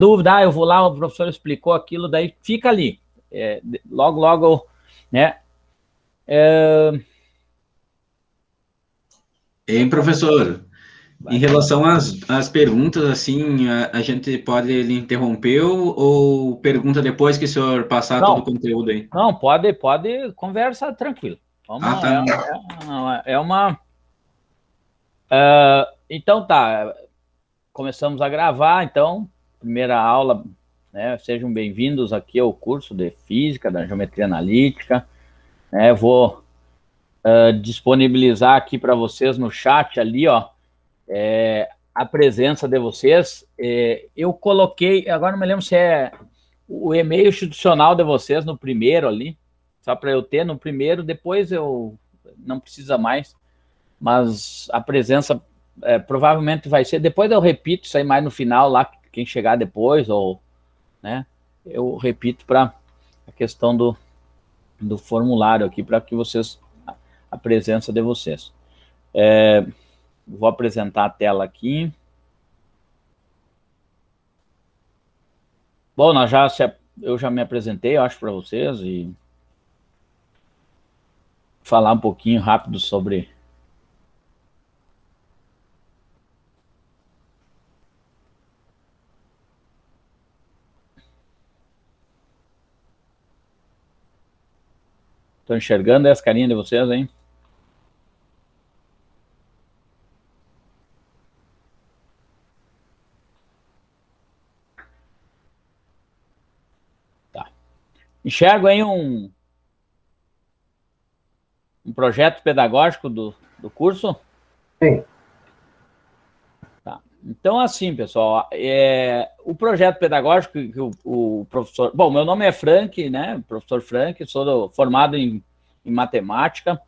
dúvida, eu vou lá, o professor explicou aquilo, daí fica ali. Logo, né? Hein, professor? Em relação às perguntas, assim, a gente pode lhe interromper ou pergunta depois que o senhor passar todo o Não, conteúdo aí? não, pode conversa tranquilo. Ah, Vamos, tá. então tá, começamos a gravar, então, primeira aula, né? Sejam bem-vindos aqui ao curso de Física da Geometria Analítica, né? Vou disponibilizar aqui para vocês no chat ali, ó, a presença de vocês. Eu coloquei, agora não me lembro se é o e-mail institucional de vocês no primeiro ali, só para eu ter no primeiro, depois eu não precisa mais, mas a presença provavelmente vai ser, depois eu repito isso aí mais no final lá, quem chegar depois, ou, né, eu repito para a questão do formulário aqui, para que vocês, a presença de vocês. Vou apresentar a tela aqui. Bom, eu já me apresentei, eu acho, para vocês, e falar um pouquinho rápido sobre Estou enxergando as carinhas de vocês, hein? Tá. Enxergo aí um projeto pedagógico do curso? Sim. Tá. Então, assim, pessoal, o projeto pedagógico que o professor... Bom, meu nome é Frank, né? Professor Frank, sou formado em matemática.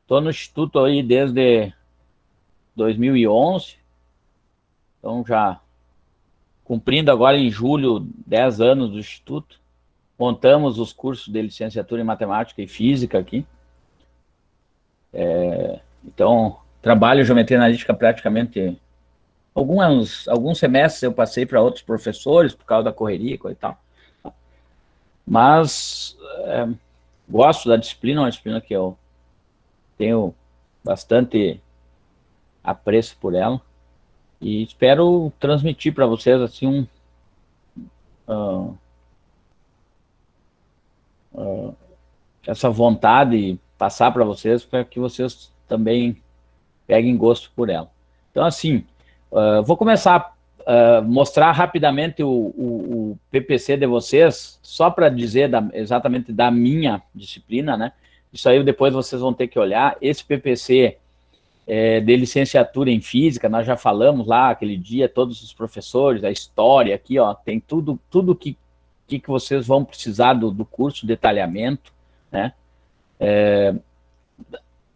Estou no Instituto aí desde 2011. Então, já cumprindo agora em julho 10 anos do Instituto. Montamos os cursos de licenciatura em matemática e física aqui. Então, trabalho geometria analítica praticamente... Alguns semestres eu passei para outros professores por causa da correria e tal. Mas gosto da disciplina, uma disciplina que eu tenho bastante apreço por ela. E espero transmitir para vocês assim essa vontade, passar para vocês, para que vocês também peguem gosto por ela. Então, assim, vou começar a mostrar rapidamente o PPC de vocês, só para dizer exatamente da minha disciplina, né? Isso aí depois vocês vão ter que olhar. Esse PPC de licenciatura em física, nós já falamos lá aquele dia, todos os professores, a história aqui, ó, tem tudo que vocês vão precisar do curso, detalhamento, né?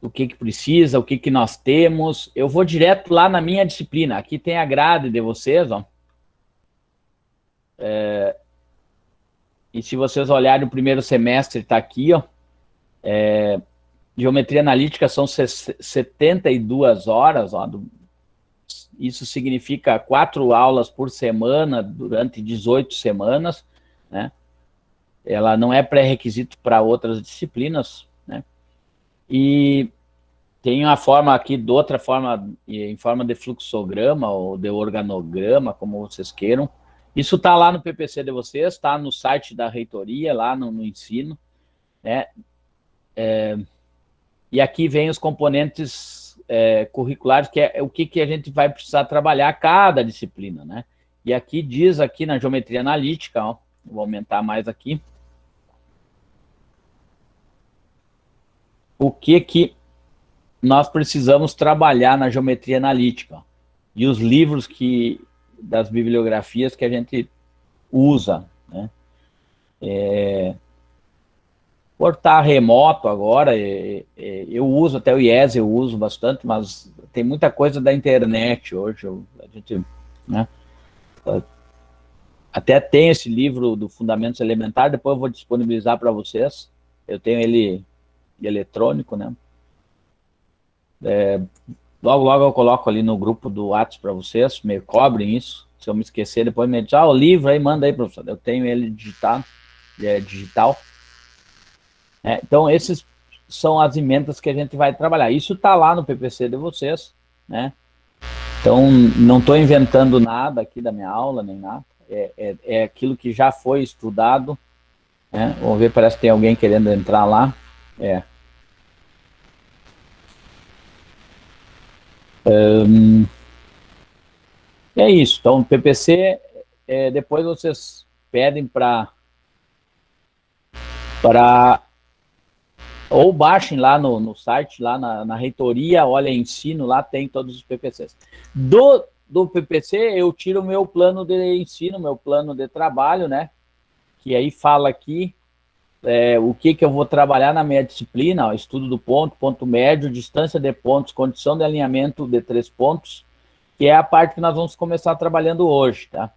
O que precisa, o que nós temos. Eu vou direto lá na minha disciplina. Aqui tem a grade de vocês, ó. E se vocês olharem o primeiro semestre, está aqui, ó. Geometria analítica são 72 horas, ó. Isso significa 4 aulas por semana durante 18 semanas, né? Ela não é pré-requisito para outras disciplinas, né? E tem uma forma aqui, de outra forma, em forma de fluxograma ou de organograma, como vocês queiram. Isso está lá no PPC de vocês, está no site da reitoria, lá no ensino, né? E aqui vem os componentes curriculares, que é o que a gente vai precisar trabalhar cada disciplina, né? E aqui diz, aqui na geometria analítica, ó, vou aumentar mais aqui, o que nós precisamos trabalhar na geometria analítica, ó, e os livros das bibliografias que a gente usa, né? Portar remoto agora, eu uso até o IES, eu uso bastante, mas tem muita coisa da internet hoje, a gente, né? Até tem esse livro do Fundamentos Elementares, depois eu vou disponibilizar para vocês, eu tenho ele eletrônico, né? Logo eu coloco ali no grupo do WhatsApp para vocês, me cobrem isso, Se eu me esquecer, depois me diz, o livro aí, manda aí, professor. Eu tenho ele digital. Então, esses são as emendas que a gente vai trabalhar. Isso está lá no PPC de vocês, né? Então, não estou inventando nada aqui da minha aula, nem nada. É aquilo que já foi estudado, né? Vamos ver, parece que tem alguém querendo entrar lá. É isso. Então, o PPC, depois vocês pedem para ou baixem lá no site, lá na reitoria, olha, ensino, lá tem todos os PPCs. Do PPC, eu tiro o meu plano de ensino, meu plano de trabalho, né? Que aí fala aqui o que eu vou trabalhar na minha disciplina, ó, estudo do ponto, ponto médio, distância de pontos, condição de alinhamento de 3 pontos, que é a parte que nós vamos começar trabalhando hoje, tá?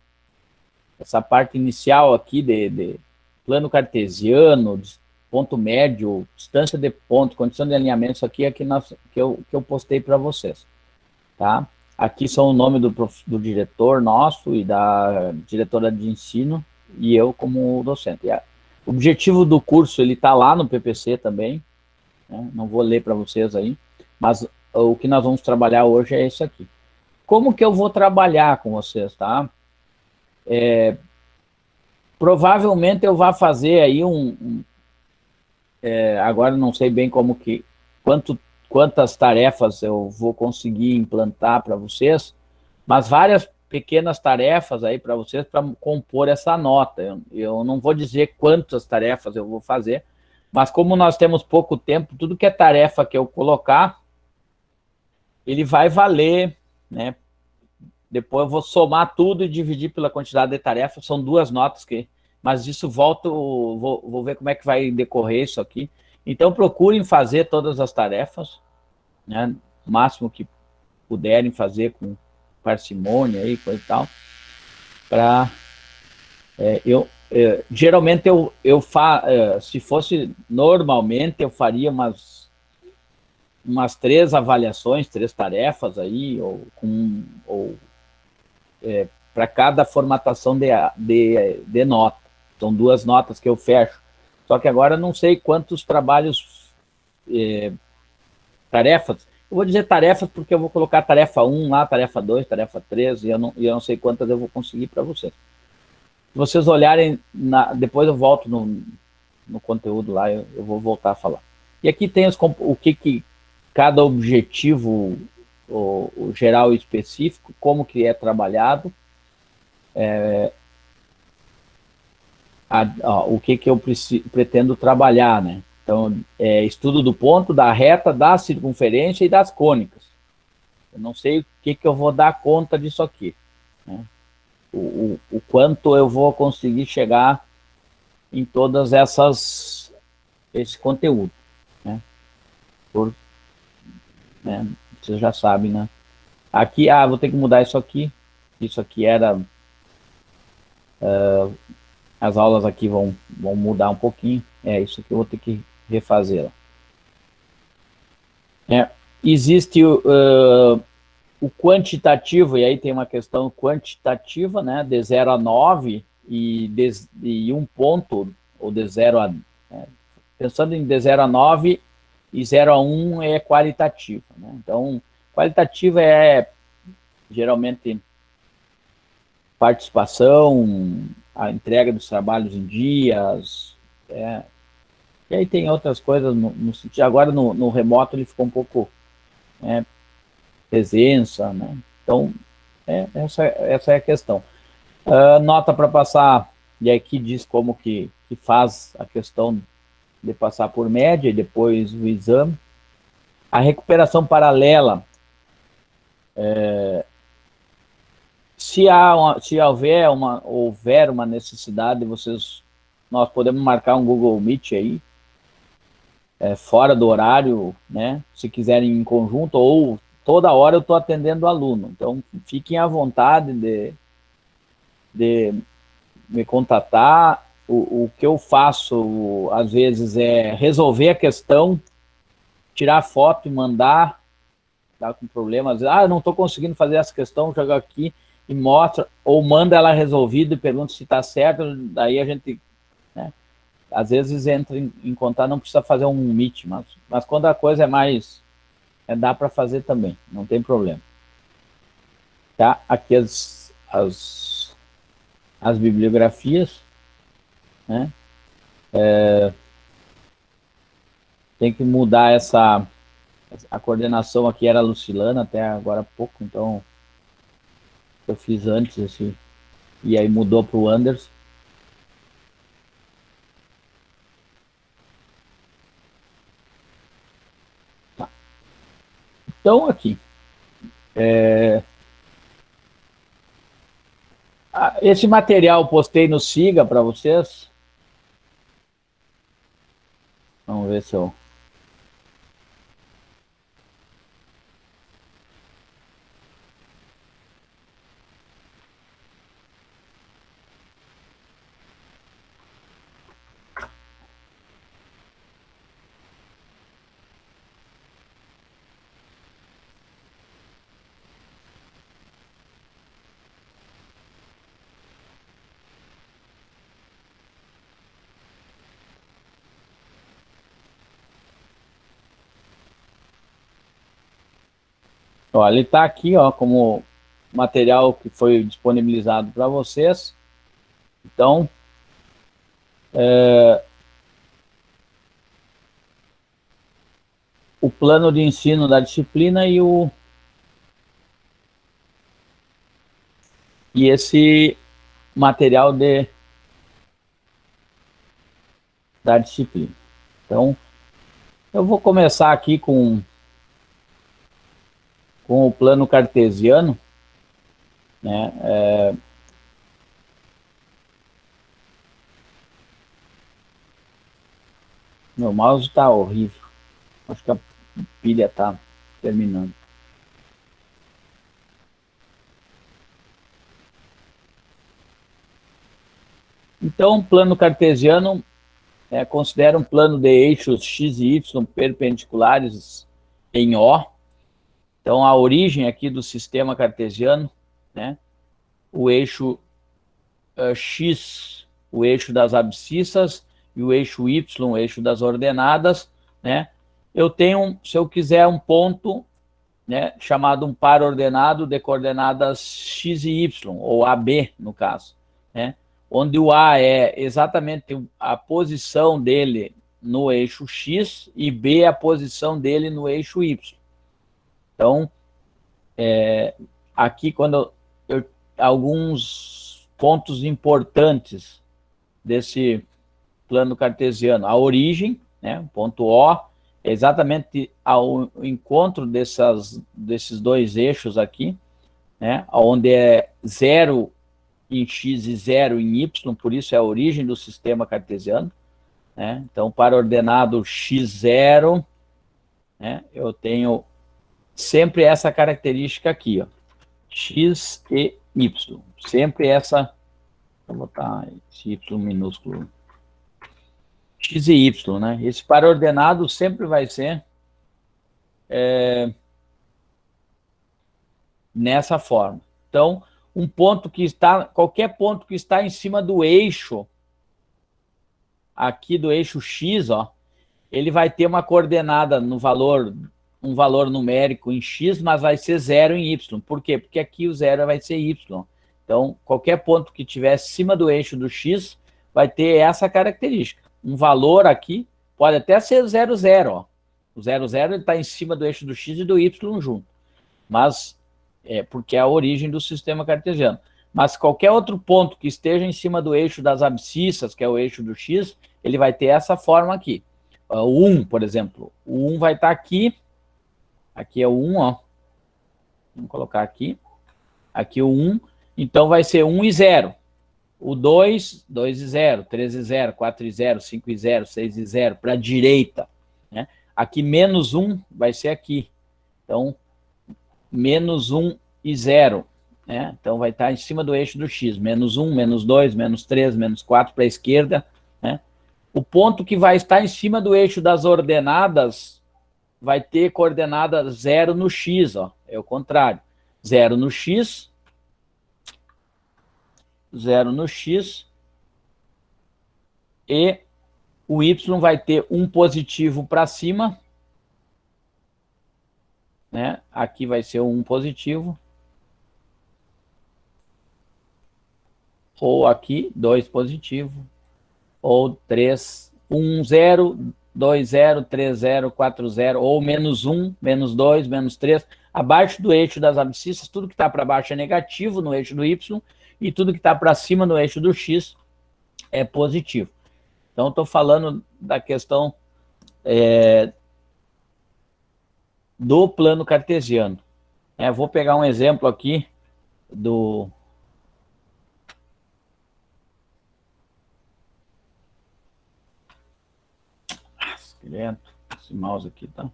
Essa parte inicial aqui de plano cartesiano, ponto médio, distância de ponto, condição de alinhamento, isso aqui é que eu postei para vocês, tá? Aqui são o nome do diretor nosso e da diretora de ensino e eu como docente. O objetivo do curso, ele está lá no PPC também, né? Não vou ler para vocês aí, mas o que nós vamos trabalhar hoje é isso aqui. Como que eu vou trabalhar com vocês, tá? Provavelmente eu vou fazer aí agora não sei bem quantas tarefas eu vou conseguir implantar para vocês, mas várias pequenas tarefas aí para vocês para compor essa nota. Eu não vou dizer quantas tarefas eu vou fazer, mas como nós temos pouco tempo, tudo que é tarefa que eu colocar, ele vai valer, né? Depois eu vou somar tudo e dividir pela quantidade de tarefas, são 2 notas mas isso vou ver como é que vai decorrer isso aqui. Então procurem fazer todas as tarefas, né? O máximo que puderem fazer com parcimônia e coisa e tal, para geralmente se fosse normalmente eu faria umas 3 avaliações, 3 tarefas aí, para cada formatação de nota. São 2 notas que eu fecho. Só que agora eu não sei quantos trabalhos, tarefas. Eu vou dizer tarefas porque eu vou colocar tarefa 1 lá, tarefa 2, tarefa 3, e eu não sei quantas eu vou conseguir para vocês. Se vocês olharem, depois eu volto no conteúdo lá, eu vou voltar a falar. E aqui tem o que cada objetivo o geral e específico, como que é trabalhado, o que eu pretendo trabalhar, né? Então, estudo do ponto, da reta, da circunferência e das cônicas. Eu não sei o que eu vou dar conta disso aqui, né? O quanto eu vou conseguir chegar em todas esse conteúdo, né? Vocês já sabem, né? Aqui, vou ter que mudar isso aqui. Isso aqui era... as aulas aqui vão mudar um pouquinho. Isso que eu vou ter que refazer. Existe o quantitativo, e aí tem uma questão quantitativa, né? De 0 a 9 e 1 ponto, ou de 0 a... pensando em de 0 a 9 e 0 a 1 é qualitativo, né? Então, qualitativo geralmente participação, a entrega dos trabalhos em dias, e aí tem outras coisas no sentido. Agora no remoto ele ficou um pouco presença, né? Então essa é a questão. Nota para passar, e aqui diz como que faz a questão de passar por média e depois o exame. A recuperação paralela, se houver uma necessidade, nós podemos marcar um Google Meet aí, fora do horário, né? Se quiserem em conjunto, ou toda hora eu estou atendendo o aluno. Então, fiquem à vontade de me contatar. O que eu faço, às vezes, é resolver a questão, tirar foto e mandar, tá com problemas. Eu não estou conseguindo fazer essa questão, jogar aqui. e mostra, ou manda ela resolvida e pergunta se está certo, daí a gente, né, às vezes entra em contato, não precisa fazer um meet, mas quando a coisa é mais, dá para fazer também, não tem problema. Tá? Aqui as bibliografias, né? Tem que mudar a coordenação aqui era Lucilana até agora há pouco, então eu fiz antes e aí mudou para o Anderson. Tá. Então aqui, esse material postei no Siga para vocês. Vamos ver se eu... Ó, ele está aqui, ó, como material que foi disponibilizado para vocês. Então, o plano de ensino da disciplina e esse material da disciplina. Então, eu vou começar aqui com o plano cartesiano, né? Meu mouse está horrível. Acho que a pilha está terminando. Então, plano cartesiano considera um plano de eixos x e y perpendiculares em O. Então, a origem aqui do sistema cartesiano, né? O eixo x, o eixo das abscissas, e o eixo y, o eixo das ordenadas, né? Eu tenho, se eu quiser, um ponto, né, chamado um par ordenado de coordenadas x e y, ou AB, no caso, né? Onde o A é exatamente a posição dele no eixo x e B é a posição dele no eixo y. Então, aqui, quando alguns pontos importantes desse plano cartesiano, a origem, né, ponto O, é exatamente ao encontro desses dois eixos aqui, né, onde é 0 em x e 0 em y, por isso é a origem do sistema cartesiano, né? Então, para ordenado x0, né, eu tenho sempre essa característica aqui, ó, x e y, sempre essa, vou botar esse y minúsculo, x e y, né? Esse par ordenado sempre vai ser nessa forma. Então, qualquer ponto que está em cima do eixo, aqui do eixo x, ó, ele vai ter uma coordenada no valor, um valor numérico em x, mas vai ser 0 em y. Por quê? Porque aqui o 0 vai ser y. Então, qualquer ponto que estiver acima do eixo do x vai ter essa característica. Um valor aqui pode até ser 0, 0. Ó. O 0, 0 está em cima do eixo do x e do y junto. Mas porque é a origem do sistema cartesiano. Mas qualquer outro ponto que esteja em cima do eixo das abscissas, que é o eixo do x, ele vai ter essa forma aqui. O 1, por exemplo. O 1 vai estar aqui. Aqui é o 1, ó. Vamos colocar aqui. Aqui o 1. Então vai ser 1 e 0. O 2, 2 e 0. 3 e 0. 4 e 0. 5 e 0. 6 e 0. Para a direita. Né? Aqui menos 1 vai ser aqui. Então, menos 1 e 0. Né? Então, vai estar em cima do eixo do x. Menos 1, menos 2, menos 3, menos 4 para a esquerda. Né? O ponto que vai estar em cima do eixo das ordenadas vai ter coordenada 0 no x. Ó. É o contrário. 0 no x 0 no x, e o y vai ter um positivo para cima, né? Aqui vai ser um positivo, ou aqui 2 positivo, ou 3, 1, 0, 2, 0, 3, 0, 4, 0, ou menos 1, menos 2, menos 3. Abaixo do eixo das abscissas, tudo que está para baixo é negativo no eixo do y, e tudo que está para cima no eixo do x é positivo. Então, estou falando da questão do plano cartesiano. Vou pegar um exemplo aqui do... Lento, esse mouse aqui, tá?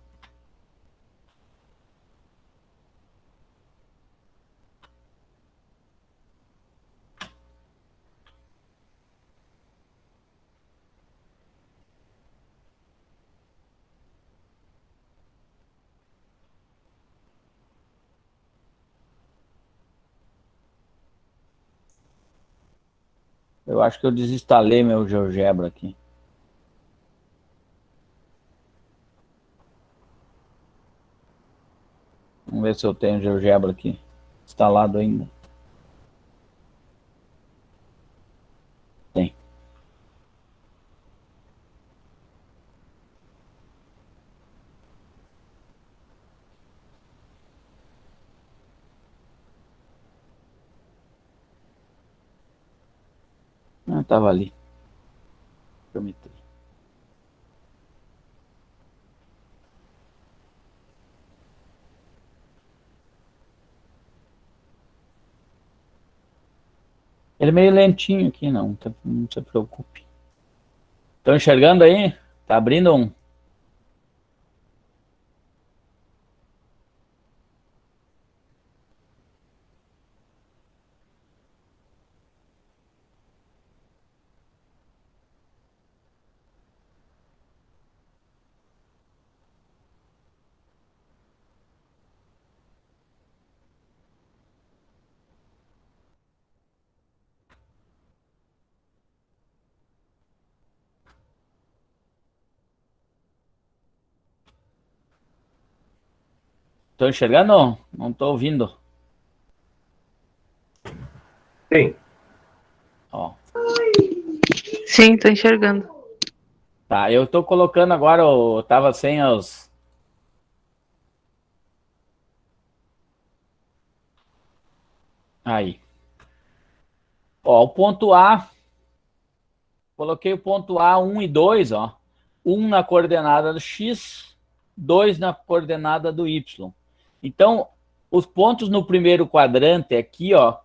Eu acho que eu desinstalei meu GeoGebra aqui. Vamos ver se eu tenho GeoGebra aqui instalado ainda. Tem. Ah, estava ali. Prometi. Ele é meio lentinho aqui, não se preocupe. Estão enxergando aí? Tá abrindo um... Estão enxergando? Não estou ouvindo. Sim. Ó. Sim, tô enxergando. Tá, eu tô colocando agora, eu tava sem os... Aí. Ó, o ponto A, coloquei o ponto A, 1 e 2, ó. 1 na coordenada do x, 2 na coordenada do y. Então, os pontos no primeiro quadrante aqui, ó,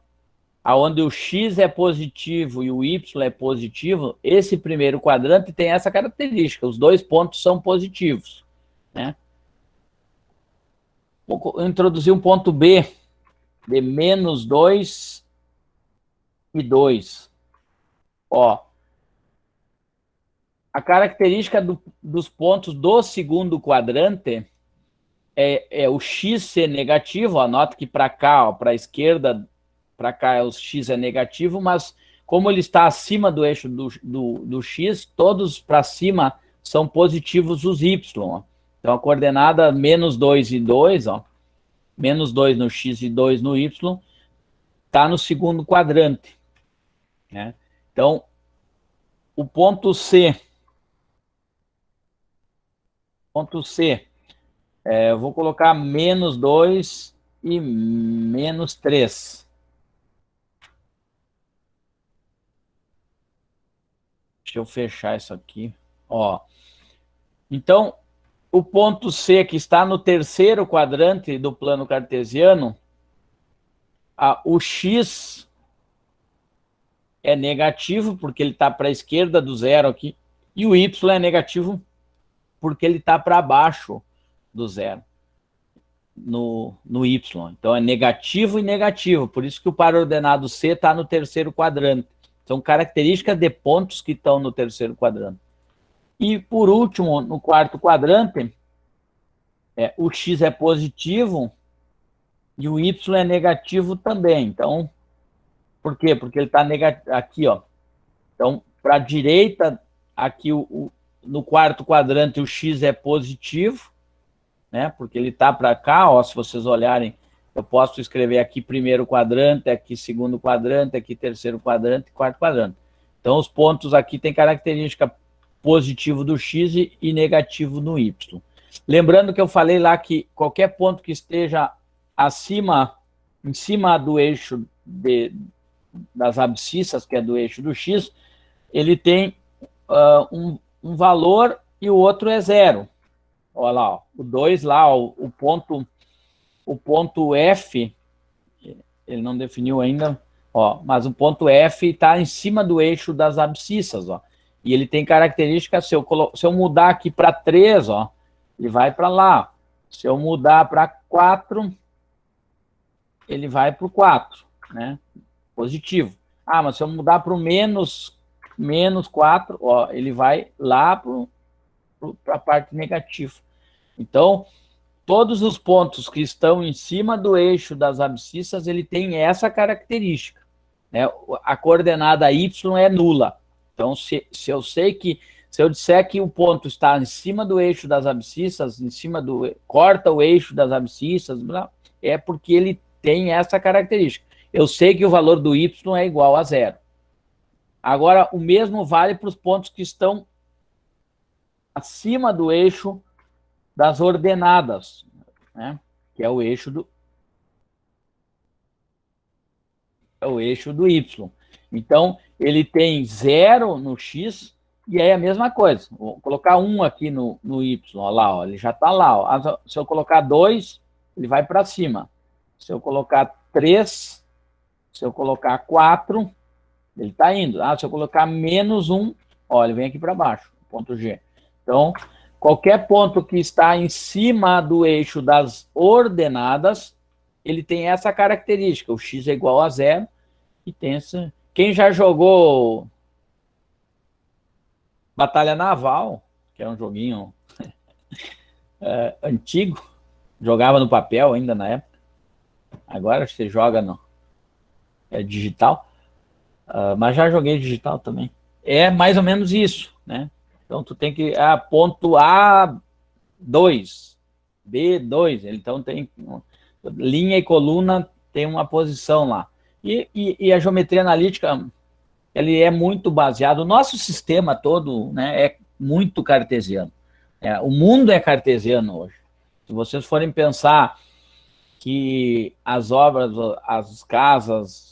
onde o x é positivo e o y é positivo, esse primeiro quadrante tem essa característica, os dois pontos são positivos, né? Vou introduzir um ponto B de menos 2 e 2. Ó, a característica dos pontos do segundo quadrante é o x ser negativo. Anota que para cá, para a esquerda, para cá o x é negativo, mas como ele está acima do eixo do x, todos para cima são positivos os y. Ó. Então a coordenada menos 2 e 2, ó, menos 2 no x e 2 no y, está no segundo quadrante. Né? Então, o ponto C, eu vou colocar menos 2 e menos 3. Deixa eu fechar isso aqui. Ó. Então, o ponto C, que está no terceiro quadrante do plano cartesiano, o x é negativo, porque ele está para a esquerda do zero aqui, e o y é negativo, porque ele está para baixo do zero, no y. Então, é negativo e negativo, por isso que o par ordenado C está no terceiro quadrante. São características de pontos que estão no terceiro quadrante. E, por último, no quarto quadrante, o x é positivo e o y é negativo também. Então, Por quê? Porque ele está negativo aqui, ó. Então, para a direita, aqui no quarto quadrante, o x é positivo, né? Porque ele está para cá, ó, se vocês olharem, eu posso escrever aqui primeiro quadrante, aqui segundo quadrante, aqui terceiro quadrante, quarto quadrante. Então, os pontos aqui têm característica positivo do x e negativo no y. Lembrando que eu falei lá que qualquer ponto que esteja em cima do eixo das abscissas, que é do eixo do x, ele tem um valor e o outro é zero. Olha lá, ó, o 2 lá, ó, o ponto F, ele não definiu ainda, ó, mas o ponto F está em cima do eixo das abscissas, ó, e ele tem característica, se eu mudar aqui para 3, ó, ele vai para lá. Se eu mudar para 4, ele vai para o 4, né? Positivo. Ah, mas se eu mudar para o menos 4, ó, ele vai lá para a parte negativa. Então, todos os pontos que estão em cima do eixo das abscissas, ele tem essa característica, né? A coordenada y é nula. Então, se eu sei que, se eu disser que o ponto está em cima do eixo das abscissas, corta o eixo das abscissas, é porque ele tem essa característica. Eu sei que o valor do y é igual a zero. Agora, o mesmo vale para os pontos que estão acima do eixo das ordenadas, né? Que é o eixo do y. Então, ele tem zero no x, e aí é a mesma coisa. Vou colocar 1 aqui no y, ó, lá, ó, ele já está lá. Ó. Se eu colocar 2, ele vai para cima. Se eu colocar 3, se eu colocar 4, ele está indo. Se eu colocar menos 1, ó, ele vem aqui para baixo, ponto G. Então, qualquer ponto que está em cima do eixo das ordenadas, ele tem essa característica. O x é igual a zero e tem essa... Quem já jogou Batalha Naval, que é um joguinho antigo, jogava no papel ainda na época, agora você joga no digital, mas já joguei digital também. É mais ou menos isso, né? Então, tu tem que... ponto A2, B2, então tem... Linha e coluna tem uma posição lá. E a geometria analítica, ele é muito baseado... O nosso sistema todo, né, é muito cartesiano. O mundo é cartesiano hoje. Se vocês forem pensar que as obras, as casas,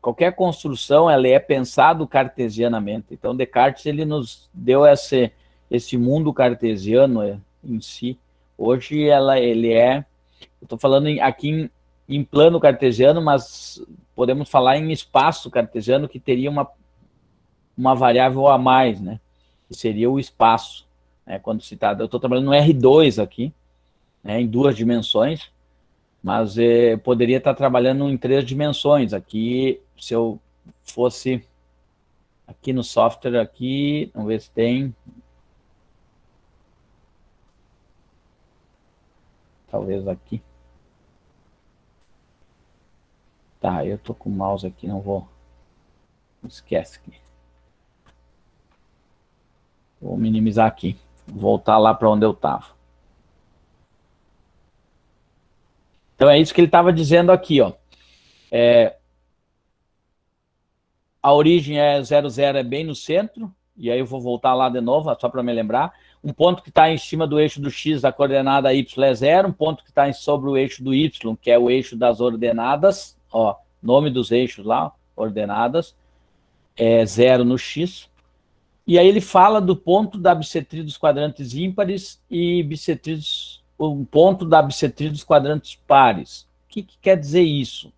qualquer construção, ela é pensado cartesianamente. Então, Descartes, ele nos deu esse mundo cartesiano em si. Hoje, ele é... Eu estou falando aqui em plano cartesiano, mas podemos falar em espaço cartesiano, que teria uma variável a mais, né? Que seria o espaço. Né? Quando citado, eu estou trabalhando no R2 aqui, né, em 2 dimensões, mas poderia estar trabalhando em 3 dimensões. Aqui, se eu fosse aqui no software, aqui, vamos ver se tem. Talvez aqui. Tá, eu tô com o mouse aqui, não vou... Esquece aqui. Vou minimizar aqui. Voltar lá para onde eu estava. Então, é isso que ele estava dizendo aqui, ó. A origem é 0, 0, é bem no centro. E aí eu vou voltar lá de novo, só para me lembrar. Um ponto que está em cima do eixo do x, a coordenada y é 0. Um ponto que está sobre o eixo do y, que é o eixo das ordenadas. Ó, nome dos eixos lá, ordenadas. É 0 no x. E aí ele fala do ponto da bissetriz dos quadrantes ímpares e um ponto da bissetriz dos quadrantes pares. O que quer dizer isso?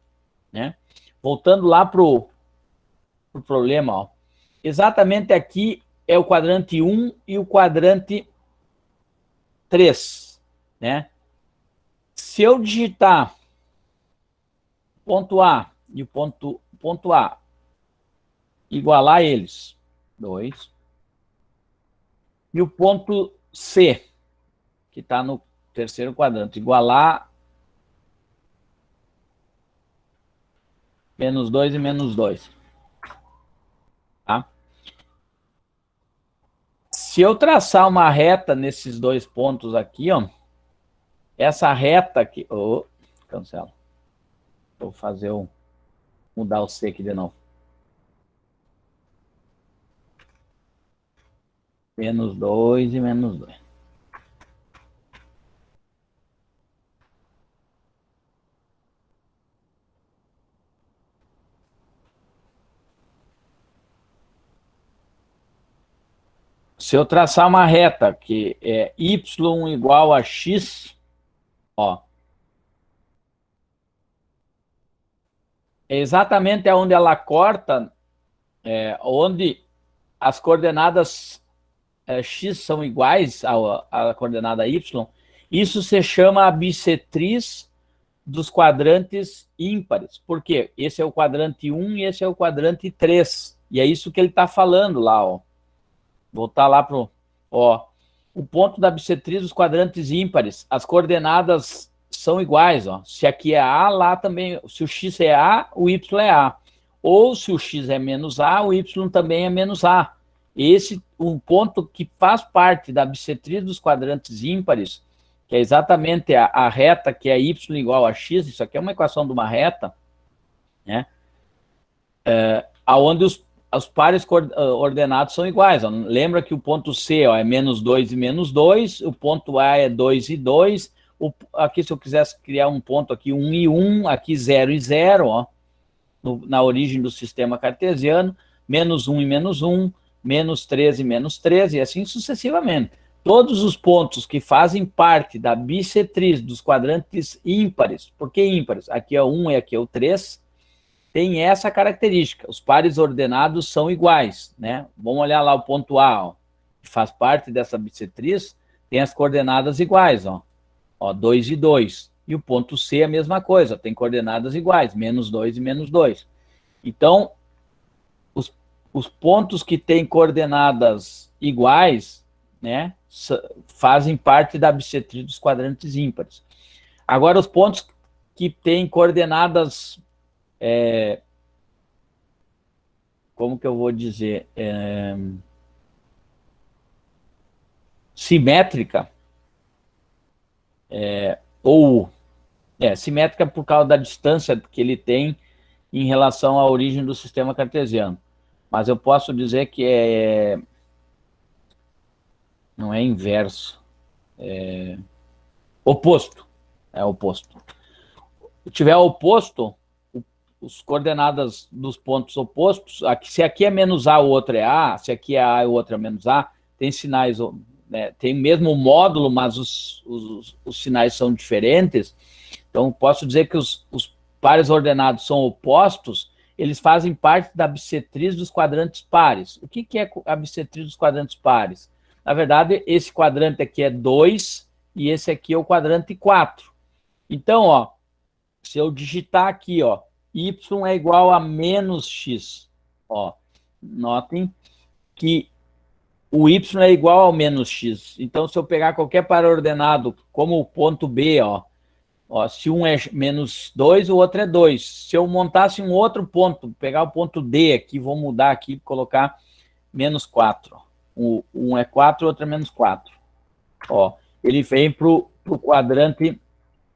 Né? Voltando lá para o problema, ó. Exatamente aqui é o quadrante 1 e o quadrante 3. Né? Se eu digitar ponto A e o ponto A, igualar eles, 2, e o ponto C, que está no terceiro quadrante, igualar menos 2 e menos 2. Tá? Se eu traçar uma reta nesses dois pontos aqui, ó, essa reta aqui... Oh, cancela. Vou fazer mudar o C aqui de novo. Menos 2 e menos 2. Se eu traçar uma reta que é y igual a x, ó, é exatamente onde ela corta, onde as coordenadas x são iguais à coordenada y, isso se chama a bissetriz dos quadrantes ímpares. Por quê? Esse é o quadrante 1 e esse é o quadrante 3. E é isso que ele está falando lá, ó. Voltar lá para o ponto da bissetriz dos quadrantes ímpares. As coordenadas são iguais, ó. Se aqui é A, lá também. Se o x é A, o y é A. Ou se o x é menos A, o y também é menos A. Esse um ponto que faz parte da bissetriz dos quadrantes ímpares, que é exatamente a reta que é y igual a x, isso aqui é uma equação de uma reta, né? Onde os pares ordenados são iguais. Ó. Lembra que o ponto C, ó, é menos 2 e menos 2, o ponto A é 2 e 2, aqui se eu quisesse criar um ponto aqui, 1 e 1, aqui 0 e 0, ó, na origem do sistema cartesiano, menos 1 e menos 1, menos 3 e menos 3, e assim sucessivamente. Todos os pontos que fazem parte da bissetriz dos quadrantes ímpares, por que ímpares? Aqui é o 1 e aqui é o 3, tem essa característica, os pares ordenados são iguais, né? Vamos olhar lá o ponto A, ó, que faz parte dessa bissetriz, tem as coordenadas iguais, ó, 2 e 2. E o ponto C é a mesma coisa, tem coordenadas iguais, menos 2 e menos 2. Então, os pontos que têm coordenadas iguais, né, fazem parte da bissetriz dos quadrantes ímpares. Agora, os pontos que têm coordenadas, como que eu vou dizer, simétrica, simétrica por causa da distância que ele tem em relação à origem do sistema cartesiano. Mas eu posso dizer que não é inverso, é oposto. É oposto. Se tiver oposto, os coordenadas dos pontos opostos, se aqui é menos A, o outro é A, se aqui é A e o outro é menos A, tem sinais, né, tem o mesmo módulo, mas os sinais são diferentes. Então, posso dizer que os pares ordenados são opostos, eles fazem parte da bissetriz dos quadrantes pares. O que é a bissetriz dos quadrantes pares? Na verdade, esse quadrante aqui é 2 e esse aqui é o quadrante 4. Então, ó, se eu digitar aqui, ó, y é igual a menos x, ó, notem que o y é igual ao menos x. Então, se eu pegar qualquer par ordenado, como o ponto B, ó, se um é menos 2, o outro é 2. Se eu montasse um outro ponto, pegar o ponto D aqui, vou mudar aqui, colocar menos 4. Um é 4, o outro é menos 4. Ó, ele vem para o quadrante,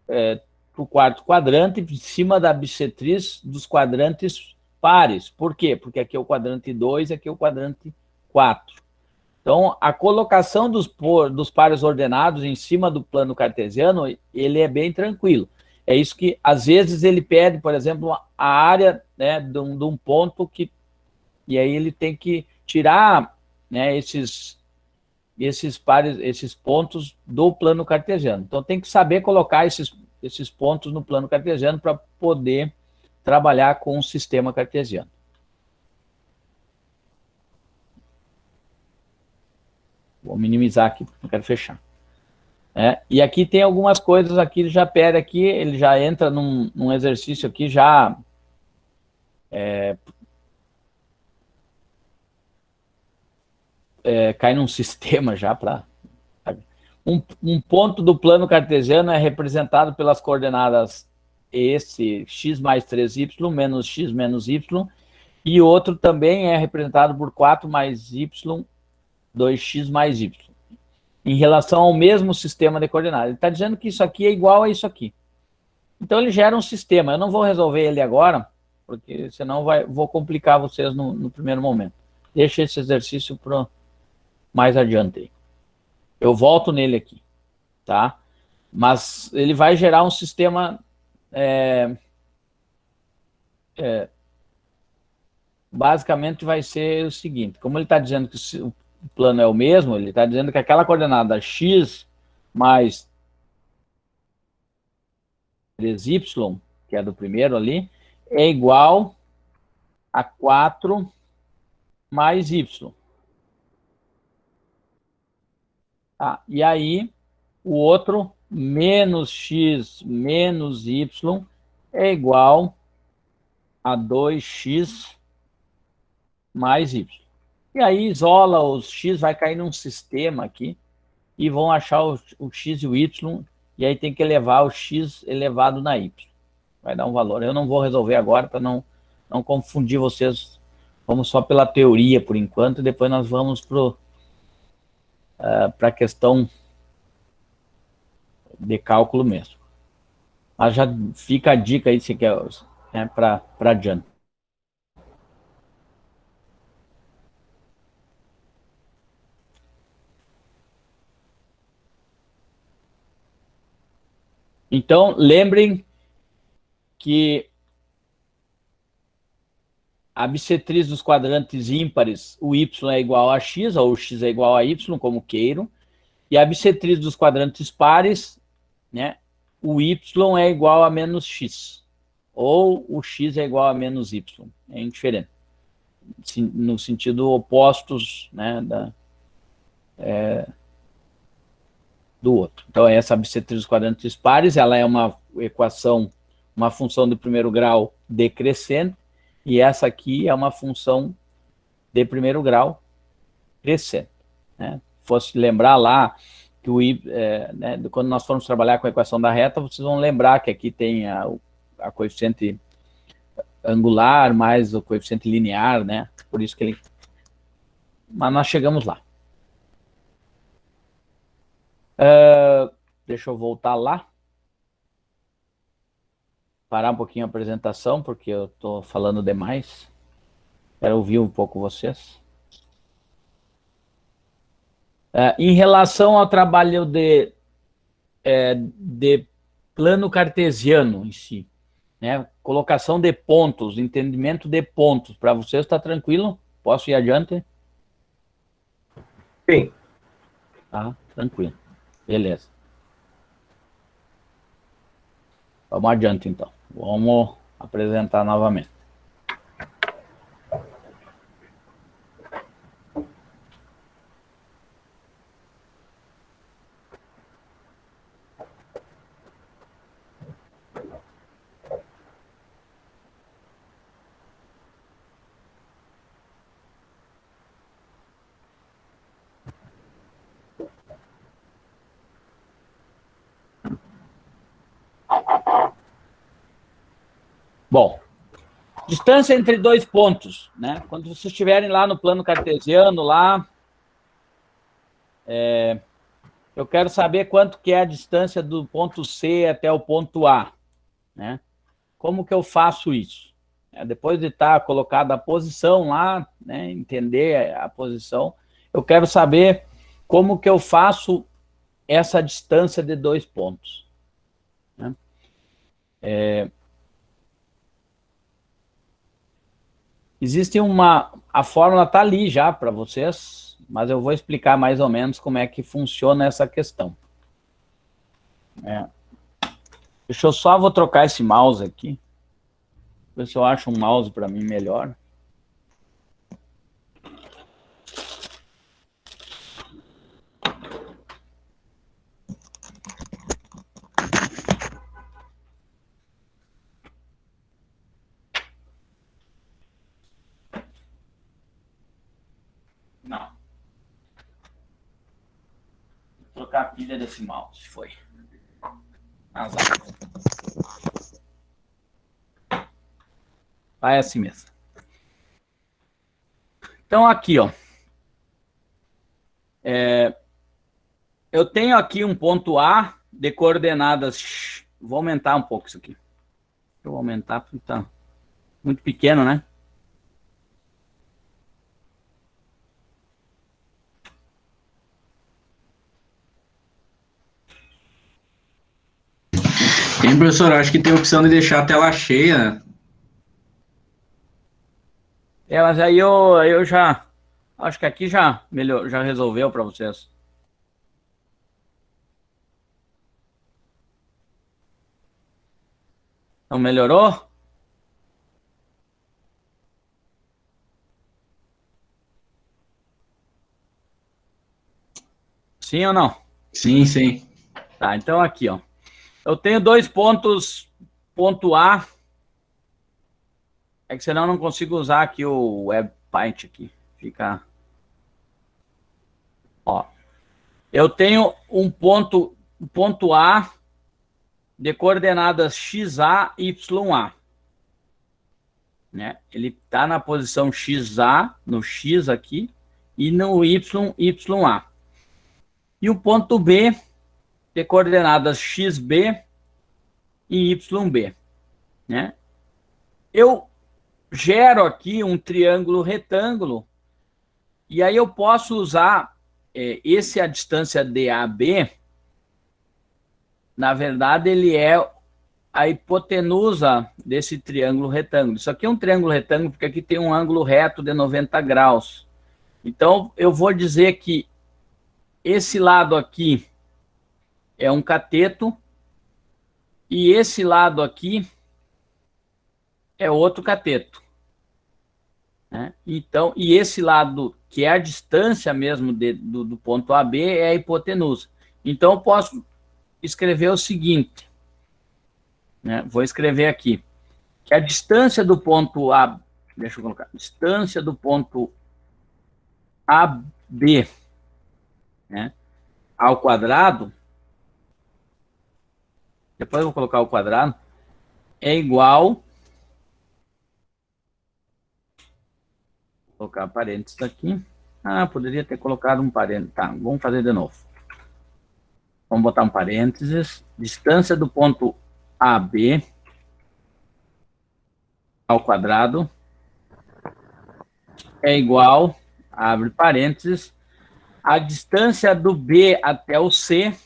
para o quarto quadrante, em cima da bissetriz dos quadrantes pares. Por quê? Porque aqui é o quadrante 2 e aqui é o quadrante 4. Então, a colocação dos pares ordenados em cima do plano cartesiano, ele é bem tranquilo. É isso que, às vezes, ele pede, por exemplo, a área, né, de um ponto que... E aí ele tem que tirar, né, esses pontos do plano cartesiano. Então, tem que saber colocar esses pontos no plano cartesiano para poder trabalhar com o sistema cartesiano. Vou minimizar aqui, porque não quero fechar. E aqui tem algumas coisas aqui, ele já pede aqui, ele já entra num exercício aqui, já... cai num sistema já para... Um ponto do plano cartesiano é representado pelas coordenadas esse x mais 3y menos x menos y, e outro também é representado por 4 mais y, 2x mais y, em relação ao mesmo sistema de coordenadas. Ele está dizendo que isso aqui é igual a isso aqui. Então, ele gera um sistema. Eu não vou resolver ele agora, porque senão vou complicar vocês no primeiro momento. Deixa esse exercício para mais adiante. Eu volto nele aqui, tá? Mas ele vai gerar um sistema... basicamente vai ser o seguinte. Como ele está dizendo que o plano é o mesmo, ele está dizendo que aquela coordenada x mais 3y, que é do primeiro ali, é igual a 4 mais y. Tá? E aí, o outro, menos x menos y, é igual a 2x mais y. E aí, isola os x, vai cair num sistema aqui, e vão achar o x e o y, e aí tem que elevar o x elevado na y. Vai dar um valor. Eu não vou resolver agora para não confundir vocês. Vamos só pela teoria por enquanto, e depois nós vamos para a questão de cálculo mesmo. Mas já fica a dica aí, se quer, né, para adiante. Então, lembrem que a bissetriz dos quadrantes ímpares, o y é igual a x, ou o x é igual a y, como queiram, e a bissetriz dos quadrantes pares, né, o y é igual a menos x, ou o x é igual a menos y, é indiferente, no sentido opostos, né, do outro. Então, essa bissetriz dos quadrantes pares, ela é uma equação, uma função de primeiro grau decrescente, e essa aqui é uma função de primeiro grau crescente. Né? Fosse lembrar lá que né, quando nós formos trabalhar com a equação da reta, vocês vão lembrar que aqui tem a coeficiente angular mais o coeficiente linear, né? Por isso que ele... Mas nós chegamos lá. Deixa eu voltar lá. Parar um pouquinho a apresentação, porque eu estou falando demais. Quero ouvir um pouco vocês. Em relação ao trabalho de plano cartesiano em si, né? Colocação de pontos, entendimento de pontos. Para vocês, está tranquilo? Posso ir adiante? Sim. Tá, tranquilo. Beleza. Vamos adiante, então. Vamos apresentar novamente. Bom, distância entre dois pontos, né? Quando vocês estiverem lá no plano cartesiano, lá, eu quero saber quanto que é a distância do ponto C até o ponto A, né? Como que eu faço isso? Depois de estar colocada a posição lá, né, entender a posição, eu quero saber como que eu faço essa distância de dois pontos, né? Existe a fórmula está ali já para vocês, mas eu vou explicar mais ou menos como é que funciona essa questão. Deixa eu só, vou trocar esse mouse aqui, ver se eu acho um mouse para mim melhor. Não. Vou trocar a pilha desse mouse, foi. Azar. Tá, é assim mesmo. Então, aqui, ó. Eu tenho aqui um ponto A de coordenadas... Vou aumentar um pouco isso aqui. Eu vou aumentar porque tá muito pequeno, né? Tem, professor, acho que tem a opção de deixar a tela cheia. Mas aí eu já... Acho que aqui já melhor, já resolveu para vocês. Então, melhorou? Sim ou não? Sim, sim. Tá, então aqui, ó. Eu tenho 2 pontos, ponto A. É que senão eu não consigo usar aqui o WebPaint aqui. Fica... Ó. Eu tenho um ponto A de coordenadas XA e YA. Né? Ele está na posição XA, no X aqui, e no YA. E o ponto B de coordenadas XB e YB. Né? Eu gero aqui um triângulo retângulo, e aí eu posso usar esse a distância DAB, na verdade ele é a hipotenusa desse triângulo retângulo. Isso aqui é um triângulo retângulo porque aqui tem um ângulo reto de 90 graus. Então, eu vou dizer que esse lado aqui é um cateto e esse lado aqui é outro cateto. Né? Então, e esse lado, que é a distância mesmo do ponto AB, é a hipotenusa. Então, eu posso escrever o seguinte, né? Vou escrever aqui, que a distância do ponto A, deixa eu colocar, distância do ponto AB, né, ao quadrado, depois eu vou colocar o quadrado, é igual, vou colocar parênteses aqui, poderia ter colocado um parênteses, tá, vamos fazer de novo. Vamos botar um parênteses, distância do ponto AB ao quadrado é igual, abre parênteses, a distância do B até o C,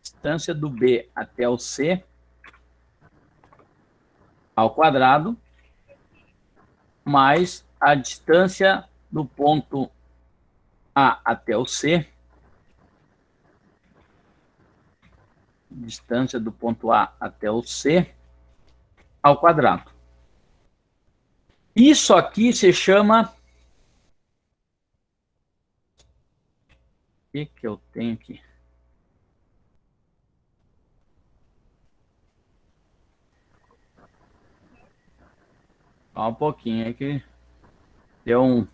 distância do B até o C ao quadrado, mais a distância do ponto A até o C, distância do ponto A até o C, ao quadrado. Isso aqui se chama... O que eu tenho aqui? Só um pouquinho aqui. Deu um...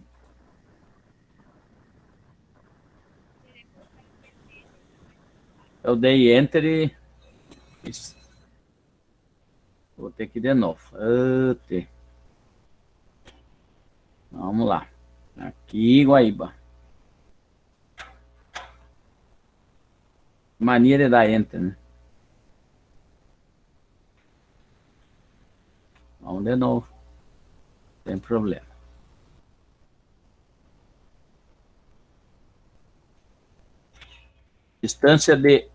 Eu dei Enter e... Vou ter que ir de novo. Vamos lá. Aqui, Guaíba. Mania de dar Enter, né? Vamos de novo. Sem problema. Distância de...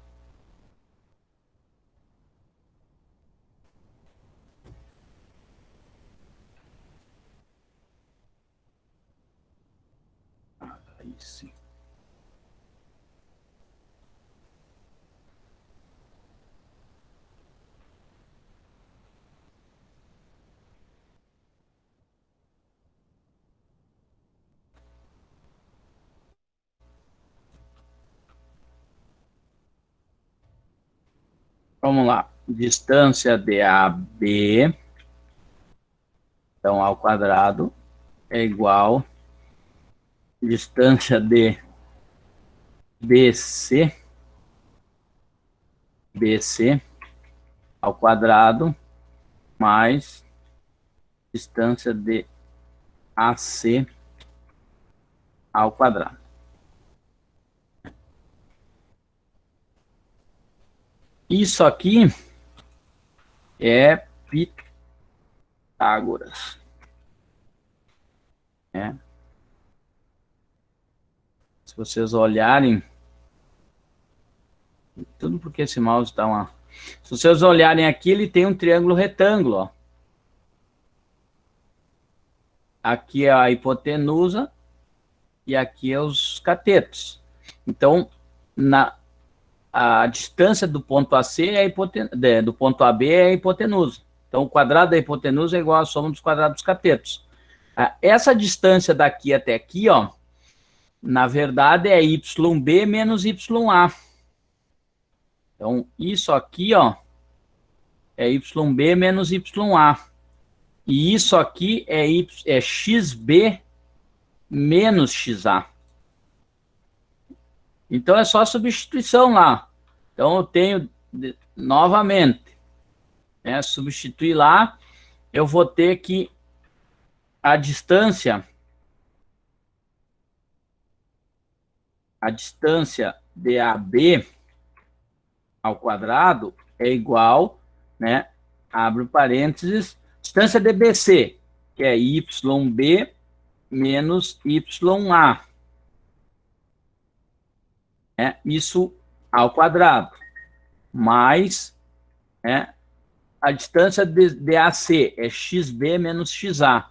Aí sim. Vamos lá. Distância de AB, então, ao quadrado, é igual distância de BC ao quadrado, mais distância de AC ao quadrado. Isso aqui é Pitágoras. Se vocês olharem, tudo porque esse mouse está uma... Se vocês olharem aqui, ele tem um triângulo retângulo, ó. Aqui é a hipotenusa e aqui é os catetos. Então, a distância do ponto AC é do ponto AB é a hipotenusa. Então, o quadrado da hipotenusa é igual à soma dos quadrados dos catetos. Essa distância daqui até aqui, ó, na verdade é YB menos YA. Então, isso aqui, ó, é YB menos YA. E isso aqui é XB menos XA. Então, é só substituição lá. Então, eu tenho, novamente, substituir lá, eu vou ter que a distância DAB ao quadrado é igual, né, abre parênteses, distância DBC, que é YB menos YA. Isso ao quadrado, mais a distância de DAC é XB menos XA,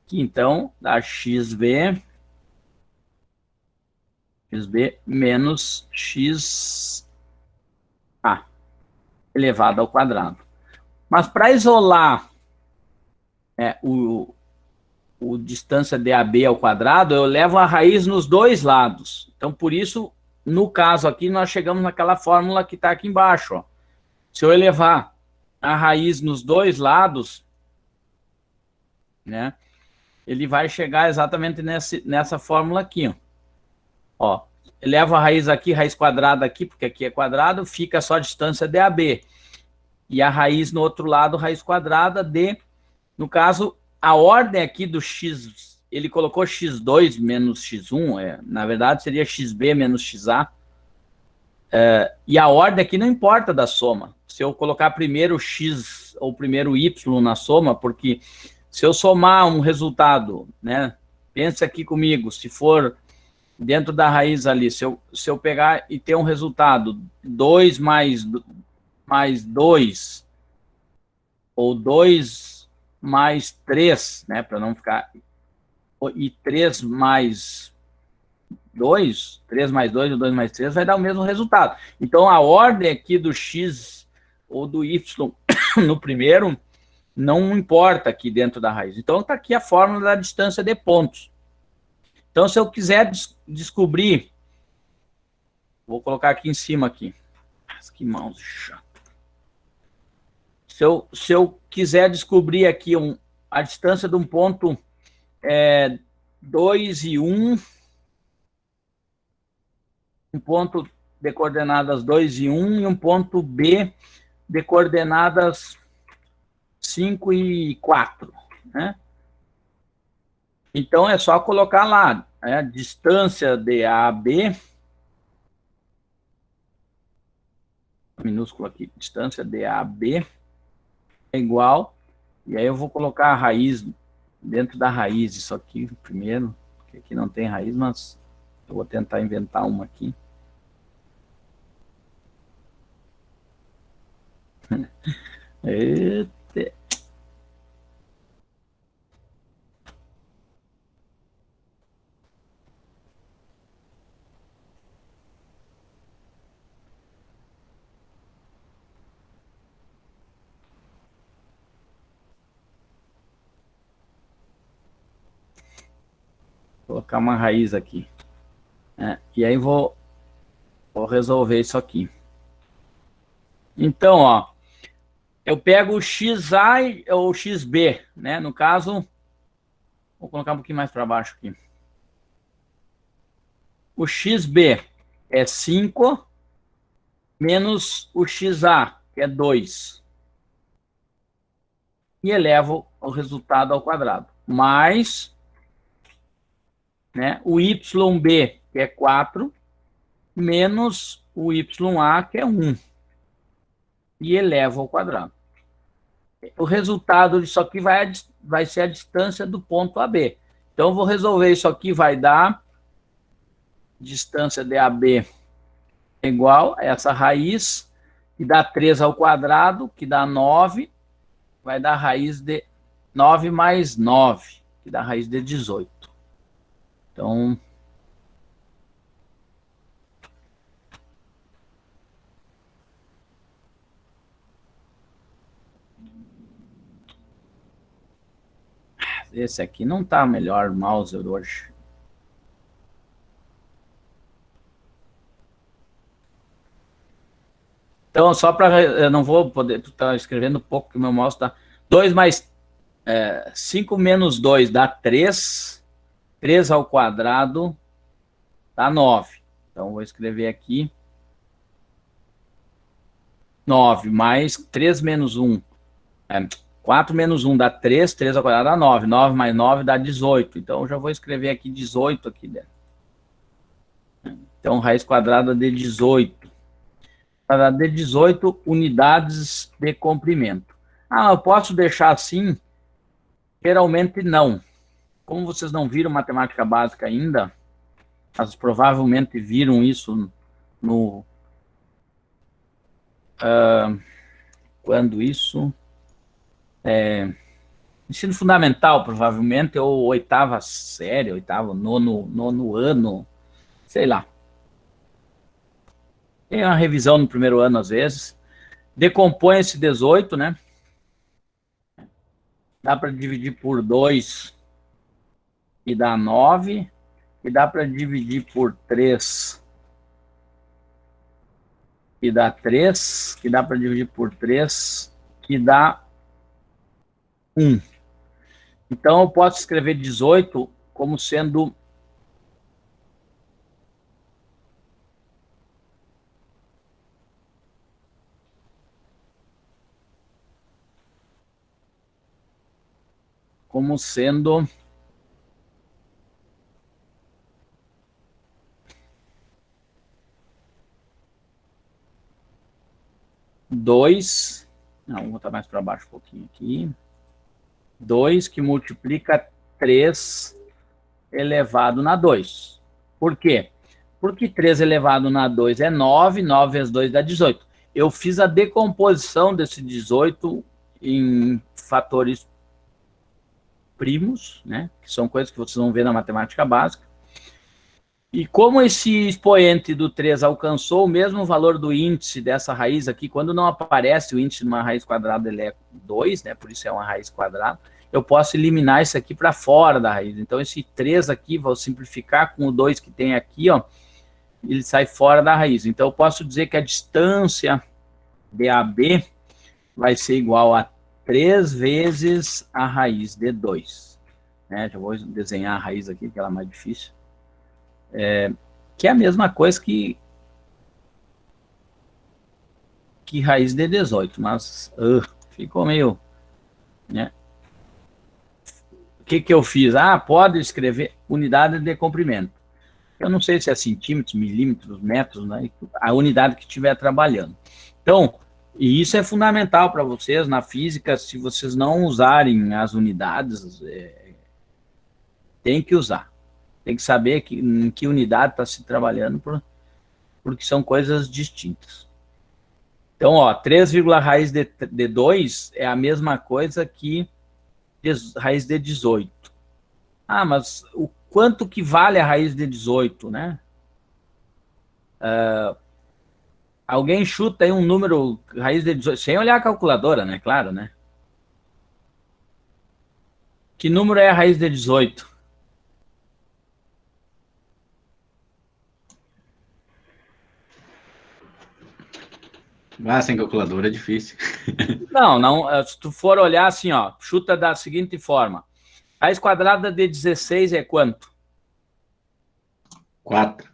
que então dá XB menos XA elevado ao quadrado. Mas para isolar o distância DAB ao quadrado, eu levo a raiz nos dois lados. Então, por isso, no caso aqui, nós chegamos naquela fórmula que está aqui embaixo, ó. Se eu elevar a raiz nos dois lados, ele vai chegar exatamente nessa fórmula aqui, ó. Eleva a raiz aqui, raiz quadrada aqui, porque aqui é quadrado, fica só a distância DAB. E a raiz no outro lado, raiz quadrada de, no caso, a ordem aqui do x, ele colocou x2 menos x1, na verdade seria xb menos xa. E a ordem aqui não importa da soma. Se eu colocar primeiro x ou primeiro y na soma, porque se eu somar um resultado, pensa aqui comigo, se for dentro da raiz ali, se eu pegar e ter um resultado 2 mais 2, ou 2 mais 3, para não ficar, e 3 mais 2, 3 mais 2 ou 2 mais 3 vai dar o mesmo resultado. Então, a ordem aqui do x ou do y no primeiro não importa aqui dentro da raiz. Então, está aqui a fórmula da distância de pontos. Então, se eu quiser descobrir, vou colocar aqui em cima aqui. Que mouse chato. Se eu quiser descobrir aqui a distância de um ponto 2 e 1, um ponto de coordenadas 2 e 1 e um ponto B de coordenadas 5 e 4, Então, é só colocar lá, distância de AB, minúsculo aqui, distância de AB é igual, e aí eu vou colocar a raiz dentro da raiz, isso aqui primeiro, porque aqui não tem raiz, mas eu vou tentar inventar uma aqui. Eita. Vou colocar uma raiz aqui. E aí vou resolver isso aqui. Então, ó, eu pego o XA ou o XB, No caso, vou colocar um pouquinho mais para baixo aqui. O XB é 5 menos o XA, que é 2. e elevo o resultado ao quadrado. Mais, né, o YB, que é 4, menos o YA, que é 1. E elevo ao quadrado. O resultado disso aqui vai ser a distância do ponto AB. Então, eu vou resolver isso aqui, vai dar distância de AB igual a essa raiz, que dá 3 ao quadrado, que dá 9, vai dar raiz de 9 mais 9, que dá raiz de 18. Então, esse aqui não está melhor mouse hoje. Então, só para... Eu não vou poder... Tu está escrevendo pouco, que o meu mouse está... 2 mais... 5 menos 2 dá 3. 3 ao quadrado dá 9. Então, vou escrever aqui. 9 mais 3 menos 1. 4 menos 1 dá 3. 3 ao quadrado dá 9. 9 mais 9 dá 18. Então, eu já vou escrever aqui 18 aqui dentro. Então, raiz quadrada de 18. De 18 unidades de comprimento. Eu posso deixar assim? Geralmente não. Como vocês não viram matemática básica ainda, mas provavelmente viram isso no... quando isso? Ensino fundamental, provavelmente, ou oitava série, nono ano, sei lá. Tem uma revisão no primeiro ano, às vezes. Decompõe esse 18, né? Dá para dividir por 2 e dá 9. E dá para dividir por 3 e dá 3. Que dá para dividir por 3 que dá 1. Então, eu posso escrever 18 como sendo... como sendo 2, não, vou botar mais para baixo um pouquinho aqui, 2 que multiplica 3 elevado na 2. Por quê? Porque 3 elevado na 2 é 9, 9 vezes 2 dá 18. Eu fiz a decomposição desse 18 em fatores primos, né? Que são coisas que vocês vão ver na matemática básica. E como esse expoente do 3 alcançou o mesmo valor do índice dessa raiz aqui, quando não aparece o índice de uma raiz quadrada, ele é 2, né? Por isso é uma raiz quadrada. Eu posso eliminar isso aqui para fora da raiz. Então, esse 3 aqui, vou simplificar com o 2 que tem aqui, ó, ele sai fora da raiz. Então, eu posso dizer que a distância de AB vai ser igual a 3 vezes a raiz de 2. Né? Já vou desenhar a raiz aqui, que ela é mais difícil. Que é a mesma coisa que raiz de 18, mas ficou meio... Né? O que eu fiz? Pode escrever unidade de comprimento. Eu não sei se é centímetros, milímetros, metros, né? A unidade que estiver trabalhando. Então, e isso é fundamental para vocês na física. Se vocês não usarem as unidades, tem que usar. Tem que saber em que unidade está se trabalhando, porque são coisas distintas. Então, ó, 3, raiz de 2 é a mesma coisa que raiz de 18. Mas o quanto que vale a raiz de 18, né? Alguém chuta aí um número, raiz de 18, sem olhar a calculadora, né? Claro, né? Que número é a raiz de 18? Sem calculadora é difícil. Não, se tu for olhar assim, ó, chuta da seguinte forma. Raiz quadrada de 16 é quanto? 4.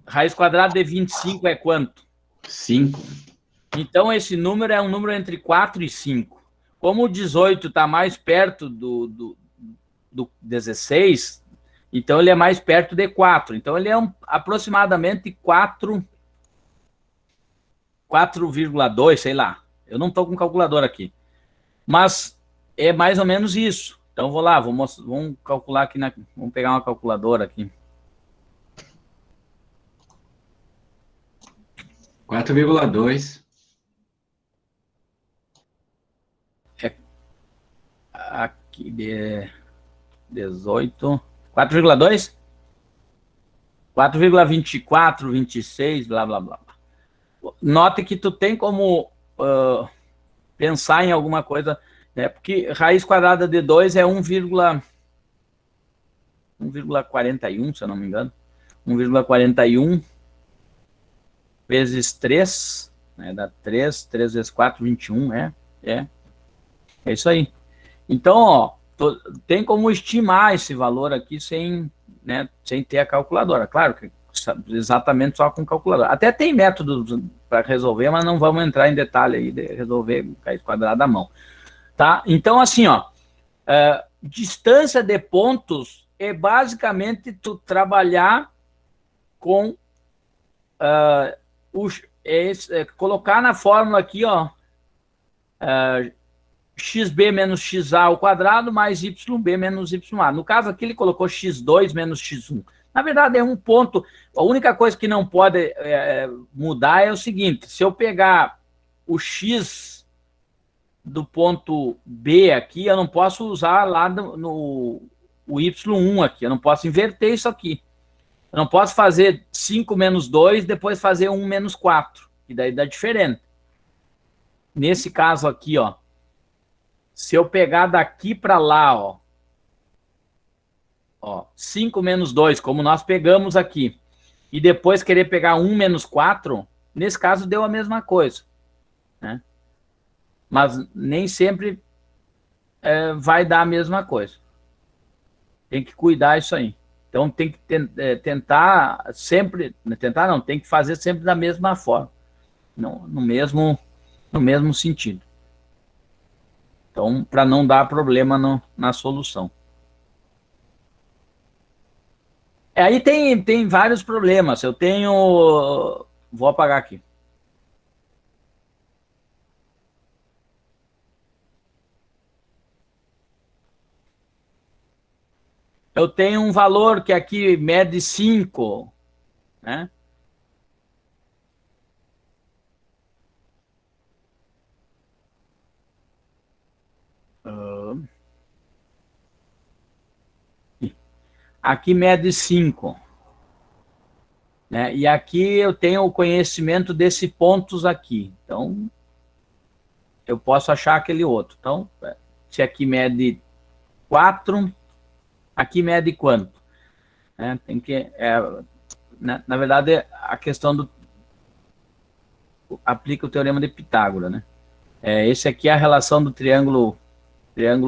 Raiz quadrada de 25 é quanto? 5. Então, esse número é um número entre 4 e 5. como o 18 está mais perto do 16, então ele é mais perto de 4. Então ele é aproximadamente 4,2, sei lá. Eu não estou com calculador aqui. Mas é mais ou menos isso. Então vou lá, vamos calcular aqui, vamos pegar uma calculadora aqui. 4,2. Aqui de 18. 4,2? 4,24, 26, blá, blá, blá. Note que tu tem como pensar em alguma coisa, né? Porque raiz quadrada de 2 é 1,41, se eu não me engano. 1,41 vezes 3, né? Dá 3 vezes 4, 21, é isso aí. Então, ó, tem como estimar esse valor aqui sem ter a calculadora. Claro que exatamente só com calculadora. Até tem métodos para resolver, mas não vamos entrar em detalhe aí de resolver raiz quadrada à mão. Tá? Então, assim, ó, distância de pontos é basicamente tu trabalhar com colocar na fórmula aqui, ó, xb menos xa ao quadrado mais yb menos ya. No caso aqui ele colocou x2 menos x1. Na verdade é um ponto, a única coisa que não pode mudar é o seguinte, se eu pegar o x do ponto B aqui, eu não posso usar lá no y1 aqui, eu não posso inverter isso aqui. Eu não posso fazer 5 menos 2, depois fazer 1 menos 4, que daí dá diferente. Nesse caso aqui, ó, se eu pegar daqui para lá, ó, 5 menos 2, como nós pegamos aqui, e depois querer pegar 1 menos 4, nesse caso deu a mesma coisa, né? Mas nem sempre vai dar a mesma coisa. Tem que cuidar isso aí. Então tem que tentar sempre, tentar não, tem que fazer sempre da mesma forma, no mesmo sentido. Então, para não dar problema na solução. Aí tem vários problemas. Eu tenho... Vou apagar aqui. Eu tenho um valor que aqui mede 5, né? Aqui mede 5. Né? E aqui eu tenho o conhecimento desse pontos aqui. Então, eu posso achar aquele outro. Então, se aqui mede 4, aqui mede quanto? Tem que... na verdade, a questão do... Aplica o teorema de Pitágoras, né? Esse aqui é a relação do triângulo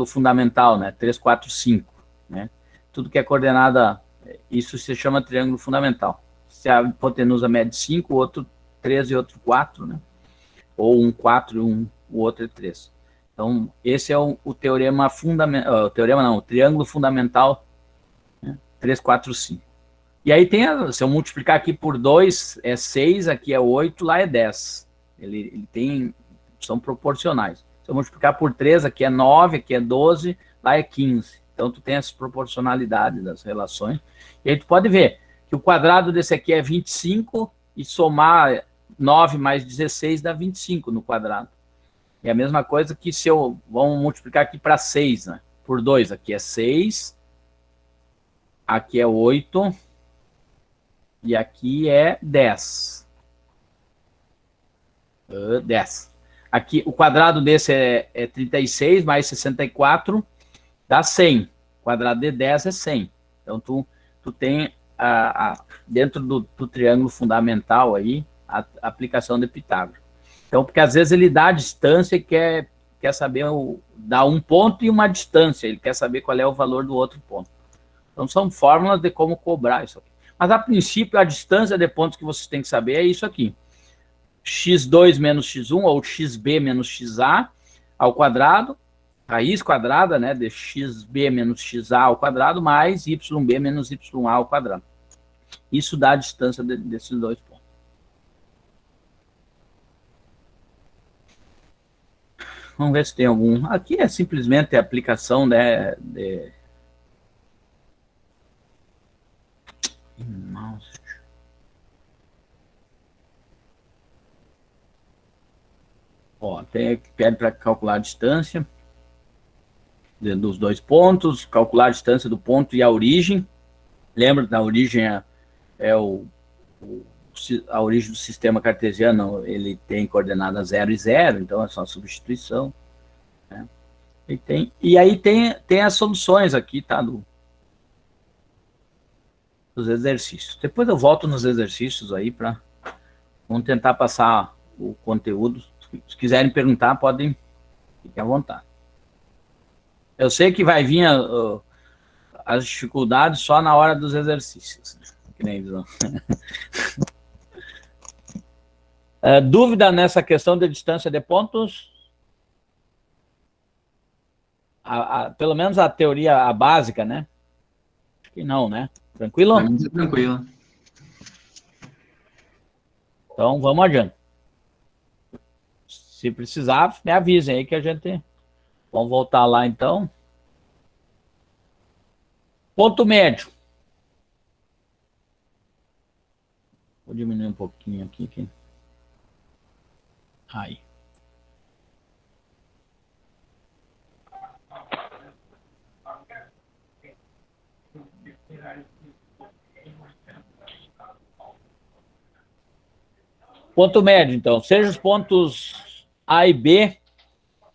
fundamental, né? 3, 4, 5, né? Tudo que é coordenada, isso se chama triângulo fundamental. Se a hipotenusa mede 5, o outro 3 e outro 4, né? Ou um 4 e o outro é 3. Então, esse é o teorema fundamental, o triângulo fundamental, né? 3, 4, 5. E aí se eu multiplicar aqui por 2, é 6, aqui é 8, lá é 10. São proporcionais. Se eu multiplicar por 3, aqui é 9, aqui é 12, lá é 15. Então, tu tem essa proporcionalidade das relações. E aí tu pode ver que o quadrado desse aqui é 25 e somar 9 mais 16 dá 25 no quadrado. É a mesma coisa que se vamos multiplicar aqui para 6, né? Por 2, aqui é 6, aqui é 8 e aqui é 10. 10. Aqui, o quadrado desse é 36 mais 64, dá 100. O quadrado de 10 é 100. Então, tu tem dentro do triângulo fundamental aí, a aplicação de Pitágoras. Então, porque às vezes ele dá a distância e quer saber, dá um ponto e uma distância, ele quer saber qual é o valor do outro ponto. Então, são fórmulas de como cobrar isso aqui. Mas, a princípio, a distância de pontos que vocês têm que saber é isso aqui. x2 menos x1, ou xb menos xa ao quadrado, raiz quadrada, né, de xb menos xa ao quadrado, mais yb menos ya ao quadrado. Isso dá a distância desses dois pontos. Vamos ver se tem algum. Aqui é simplesmente a aplicação, né, Mouse. Ó, tem que pede para calcular a distância dos dois pontos, calcular a distância do ponto e a origem. Lembra da origem a origem do sistema cartesiano, ele tem coordenadas 0 e 0, então é só substituição. Né? E aí tem as soluções aqui, tá? Dos exercícios. Depois eu volto nos exercícios aí para vamos tentar passar o conteúdo. Se quiserem perguntar, podem ficar à vontade. Eu sei que vai vir as dificuldades só na hora dos exercícios. Que nem visão. Dúvida nessa questão de distância de pontos? Pelo menos a teoria básica, né? Acho que não, né? Tranquilo? Tranquilo. Então, vamos adiante. Se precisar, me avisem aí que a gente... Vamos voltar lá, então. Ponto médio. Vou diminuir um pouquinho aqui. Aí. Ponto médio, então. Seja os pontos A e B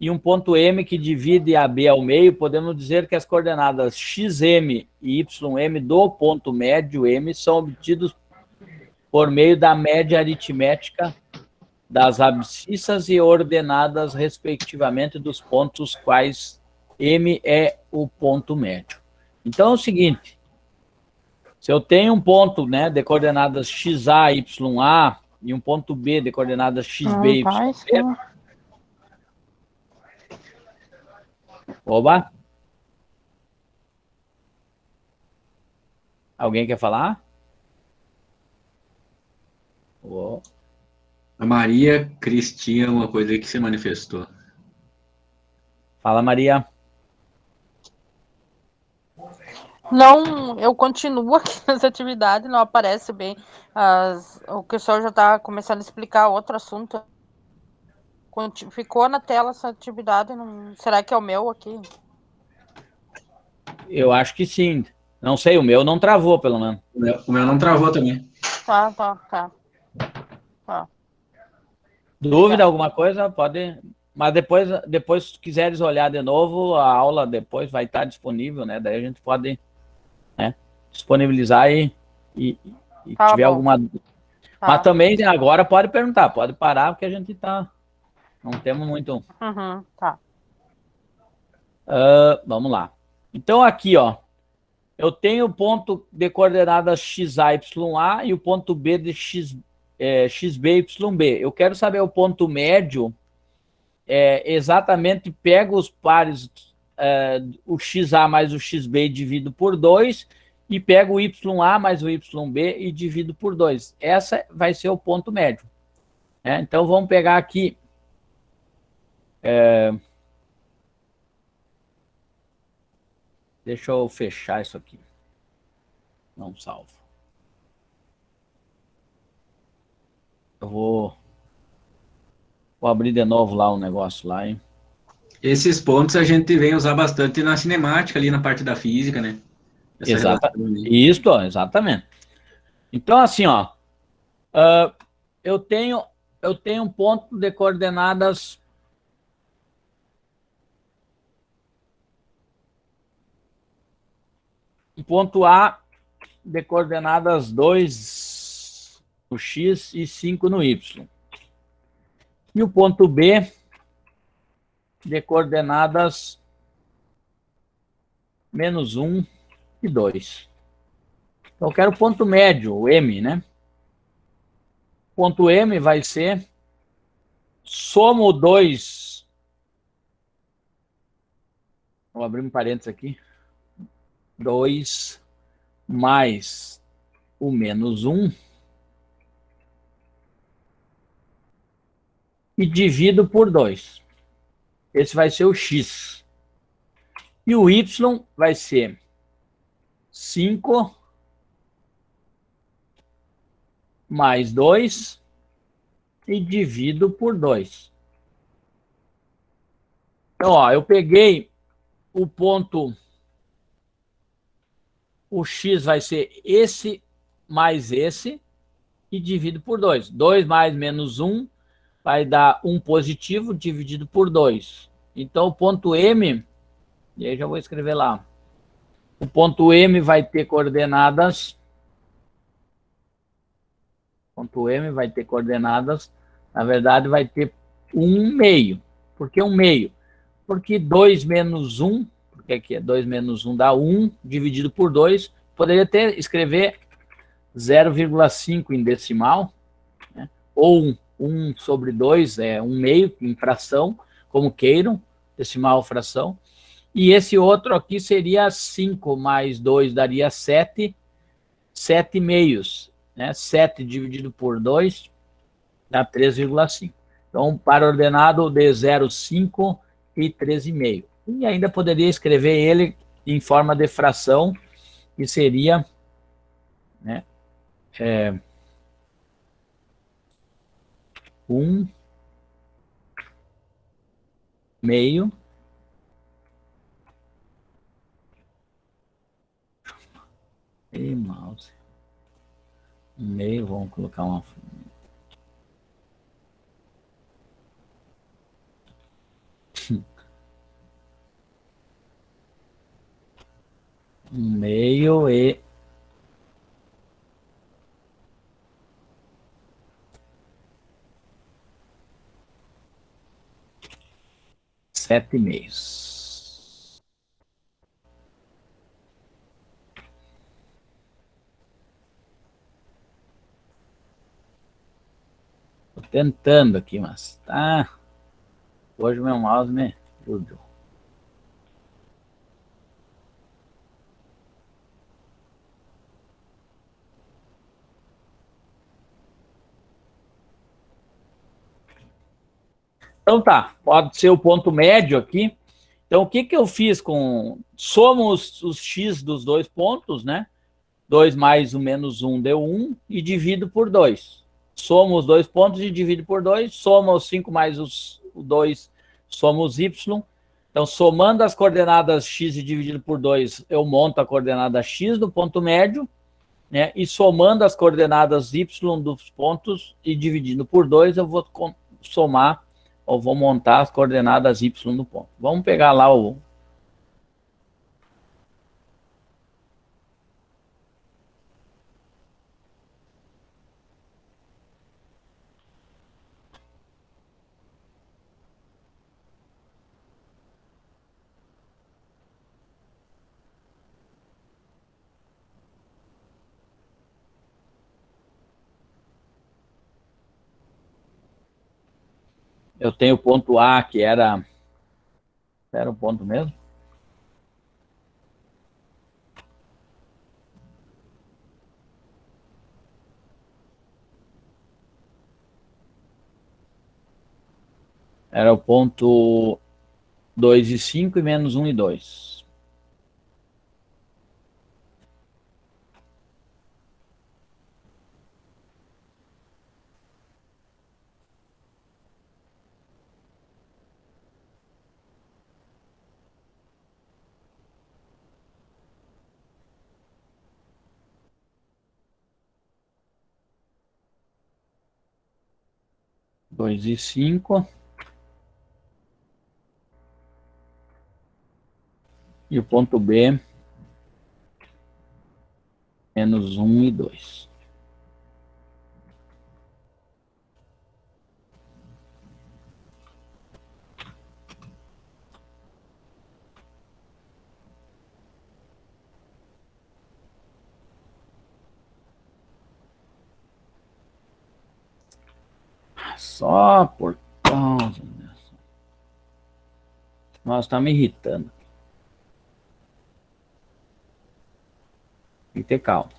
e um ponto M que divide AB ao meio, podemos dizer que as coordenadas xm e ym do ponto médio M são obtidos por meio da média aritmética das abscissas e ordenadas, respectivamente, dos pontos quais M é o ponto médio. Então, é o seguinte, se eu tenho um ponto, né, de coordenadas xa, ya, e um ponto B de coordenadas xb, y. Oba! Alguém quer falar? Oh. A Maria Cristina, uma coisa aí que se manifestou. Fala, Maria. Não, eu continuo aqui nessa atividade, não aparece bem. O pessoal já está começando a explicar outro assunto. Ficou na tela essa atividade, será que é o meu aqui? Eu acho que sim. Não sei, o meu não travou, pelo menos. O meu não travou também. Tá. Dúvida, alguma coisa? Pode... Mas depois, se quiseres olhar de novo, a aula depois vai estar disponível, né? Daí a gente pode, né, disponibilizar e tiver alguma... Mas também agora pode perguntar, pode parar, porque a gente tá... Não temos muito... Tá. Vamos lá. Então, aqui, ó, eu tenho o ponto de coordenadas xa, ya e o ponto B de xb, yb. Eu quero saber o ponto médio, exatamente pego os pares, o xa mais o xb divido por 2 e pego o ya mais o yb e divido por 2. Essa vai ser o ponto médio. Então, vamos pegar aqui... Deixa eu fechar isso aqui. Não salvo. Eu vou abrir de novo lá um negócio lá, hein? Esses pontos a gente vem usar bastante na cinemática, ali na parte da física, né? Isso, exatamente. Então, assim, ó, eu tenho um ponto de coordenadas... Um ponto A de coordenadas 2 no x e 5 no y. E o ponto B de coordenadas menos 1 e 2. Então, eu quero o ponto médio, o M, né? O ponto M vai ser somo 2 Vou abrir um parênteses aqui. 2 mais o menos 1 e divido por 2. Esse vai ser o x. E o y vai ser 5 mais 2 e divido por 2. Então, ó, eu peguei o ponto, o x vai ser esse mais esse e divido por 2. 2 mais menos 1 vai dar 1 positivo dividido por 2. Então, o ponto M, e aí já vou escrever lá. O ponto M vai ter coordenadas. Ponto M vai ter coordenadas. Na verdade, vai ter 1 meio. Por que 1 meio? Porque 2 menos 1, porque aqui é 2 menos 1 dá 1, dividido por 2. Poderia até escrever 0,5 em decimal, né? Ou 1 sobre 2 é 1 meio em fração, como queiram, decimal fração. E esse outro aqui seria 5 mais 2 daria 7, 7 meios, né? 7 dividido por 2 dá 3,5. Então, par ordenado de 0,5 e 13,5. E ainda poderia escrever ele em forma de fração, que seria, né, 1 meio e mouse. 1 meio, vamos colocar uma... um meio e 7 meios. Tô tentando aqui, mas tá. Hoje meu mouse me ajudou. Então tá, pode ser o ponto médio aqui. Então o que que eu fiz com... Somos os x dos dois pontos, né? 2 mais o menos 1 deu 1 e divido por 2. Soma os dois pontos e divido por 2. Soma os 5 mais o 2, soma os y. Então, somando as coordenadas x e dividido por 2, eu monto a coordenada x do ponto médio, né? E somando as coordenadas y dos pontos e dividindo por 2, eu vou somar, ou vou montar as coordenadas y do ponto. Vamos pegar lá o... Eu tenho o ponto A, que era o ponto mesmo? Era o ponto 2 e 5 e menos 1 e 2. Dois e 5. E o ponto B, menos 1 e 2. Só por causa dessa. Nossa, tá me irritando. Tem que ter calma.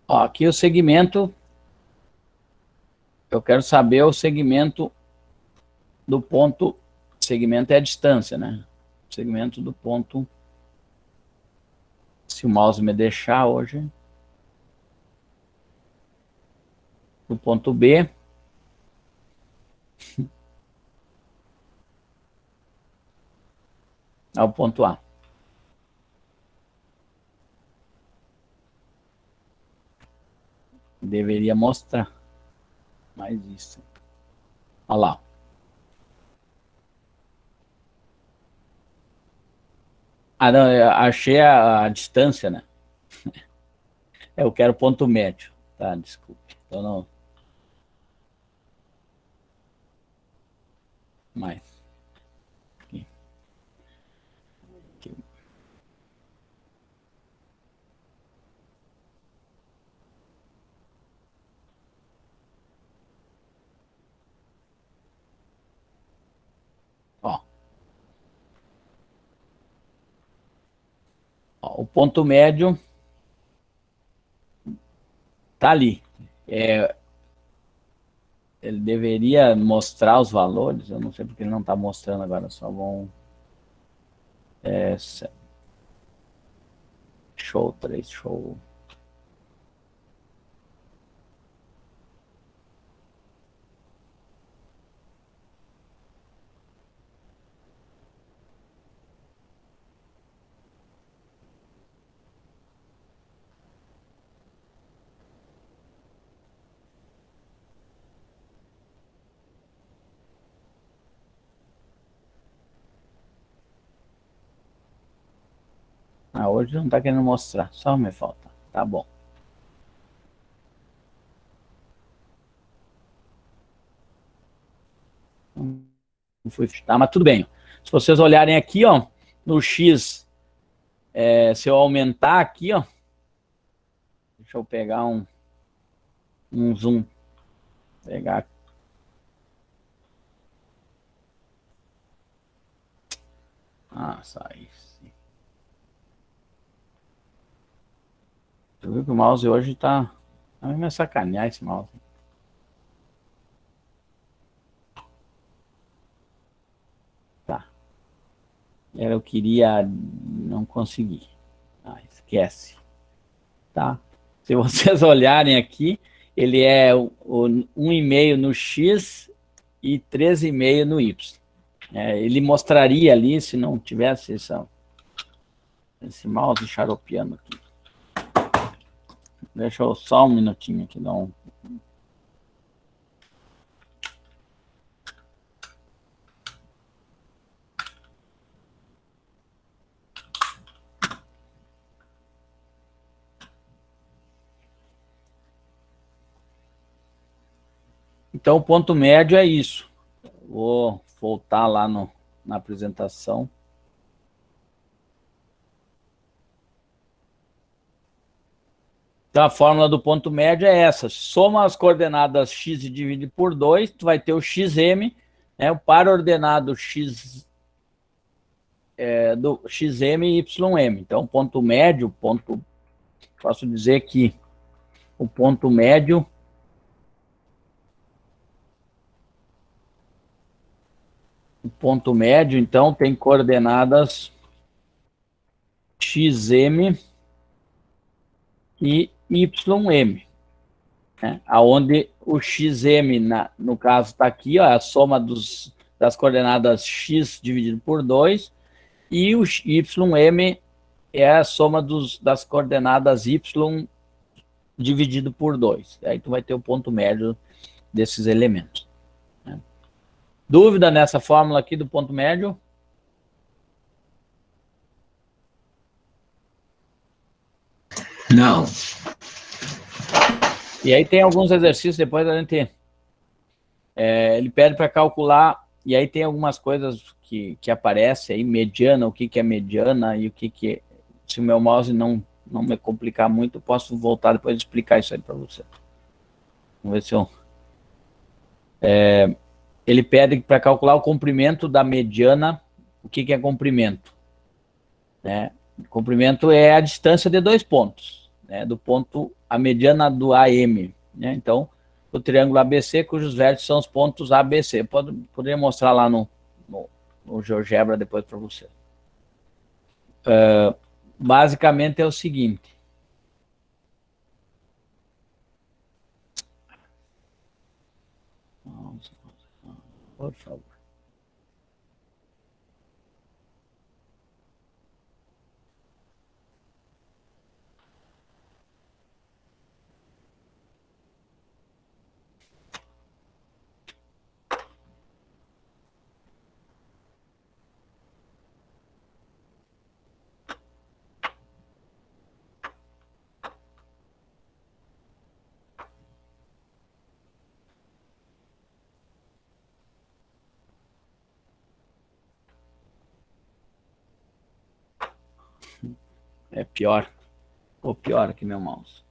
Ó, aqui o segmento, eu quero saber o segmento do ponto, segmento é a distância, né? Segmento do ponto, se o mouse me deixar hoje, do ponto B ao ponto A. Deveria mostrar mais isso. Olha lá. Ah, não, eu achei a distância, né? Eu quero ponto médio. Tá, desculpe. Então não. Mais. Aqui. Aqui. Ó. Ó, o ponto médio tá ali. Ele deveria mostrar os valores. Eu não sei porque ele não está mostrando agora. Só vão. Show 3, show. Ah, hoje não está querendo mostrar. Só me falta. Tá bom. Não fui, tá, mas tudo bem. Se vocês olharem aqui, ó, no X, se eu aumentar aqui, ó, deixa eu pegar um zoom, pegar. Ah, sai. Tu viu que o mouse hoje tá. Vai me sacanear esse mouse. Tá. Eu queria. Não consegui. Ah, esquece. Tá. Se vocês olharem aqui, ele é 1,5 no X e 13,5 no Y. Ele mostraria ali se não tivesse esse mouse xaropeando aqui. Deixa eu só um minutinho aqui, dar um. Então, o ponto médio é isso. Vou voltar lá na apresentação. Então, a fórmula do ponto médio é essa. Soma as coordenadas x e divide por 2, tu vai ter o xm, né, o par ordenado x, do xm e ym. Então, ponto médio, posso dizer que o ponto médio então, tem coordenadas xm e ym, né? Aonde o xm, no caso, está aqui, ó, é a soma das coordenadas x dividido por 2, e o ym é a soma das coordenadas y dividido por 2. Aí tu vai ter o ponto médio desses elementos. Né? Dúvida nessa fórmula aqui do ponto médio? Não. E aí tem alguns exercícios, depois a gente... ele pede para calcular, e aí tem algumas coisas que aparecem aí, mediana, o que é mediana, e o que é... Se o meu mouse não não me complicar muito, eu posso voltar depois de explicar isso aí para você. Vamos ver se eu... ele pede para calcular o comprimento da mediana. O que é comprimento? Né? Comprimento é a distância de 2 pontos, né? Do ponto, a mediana do AM. Né? Então, o triângulo ABC, cujos vértices são os pontos ABC. Poderia mostrar lá no GeoGebra depois para você. Basicamente é o seguinte. Por favor. É pior. Ou pior aqui meu mouse.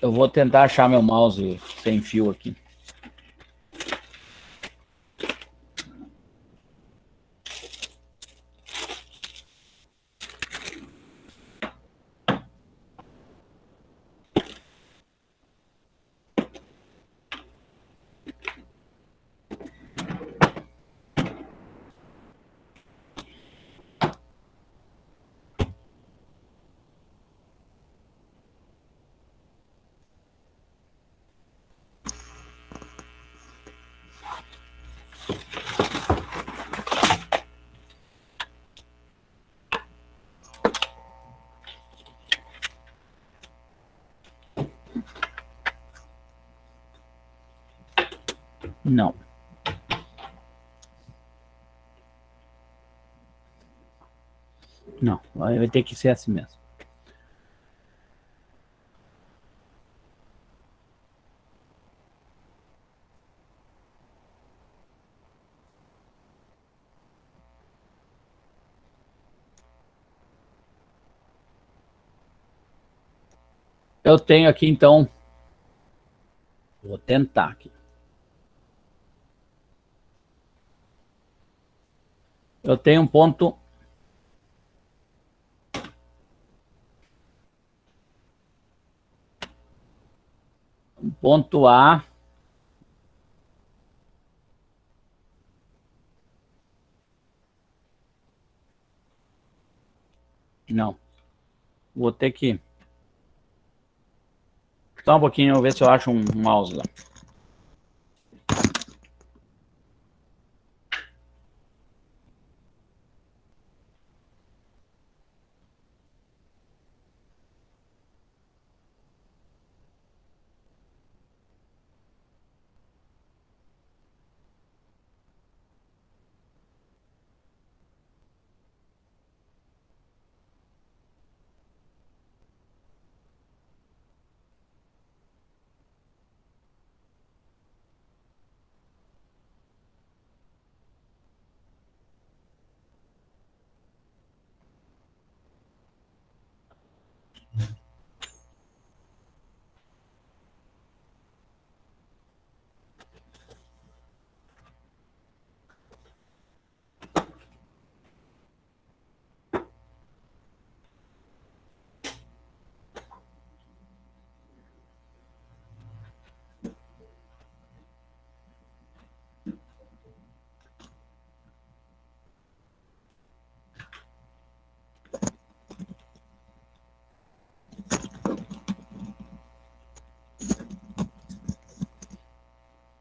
Eu vou tentar achar meu mouse sem fio aqui. Não. Não, vai ter que ser assim mesmo. Eu tenho aqui, então, vou tentar aqui. Eu tenho um ponto A. Não. Vou ter que... Só um pouquinho, eu vou ver se eu acho um mouse lá.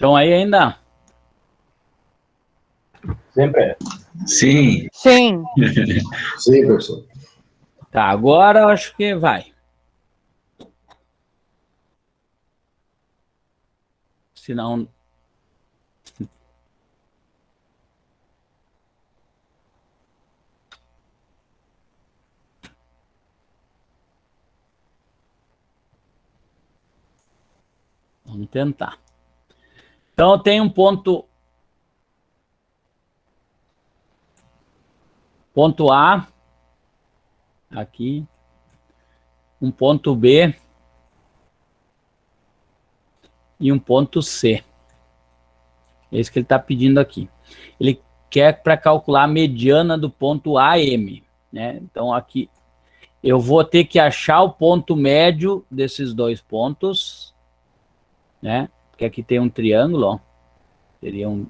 Então aí ainda... Sempre. Sim. Sim. Sim, professor. Tá, agora eu acho que vai. Se não... Vamos tentar. Então eu tenho um ponto ponto A, aqui, um ponto B e um ponto C. É isso que ele está pedindo aqui. Ele quer para calcular a mediana do ponto AM, né? Então, aqui, eu vou ter que achar o ponto médio desses dois pontos, né? Porque aqui tem um triângulo, ó. Seria um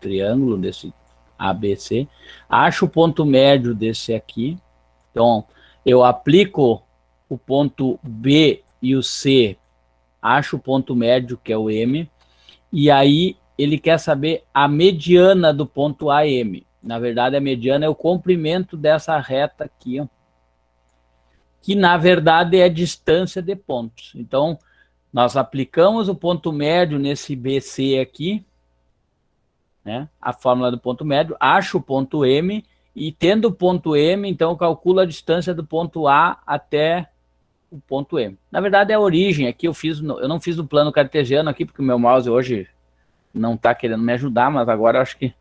triângulo desse ABC. Acho o ponto médio desse aqui. Então, eu aplico o ponto B e o C, acho o ponto médio, que é o M, e aí ele quer saber a mediana do ponto AM. Na verdade, a mediana é o comprimento dessa reta aqui, ó, que na verdade é a distância de pontos. Então, nós aplicamos o ponto médio nesse BC aqui, né, a fórmula do ponto médio, acho o ponto M, e tendo o ponto M, então calculo a distância do ponto A até o ponto M. Na verdade é a origem, aqui eu não fiz no plano cartesiano aqui, porque o meu mouse hoje não está querendo me ajudar, mas agora eu acho que...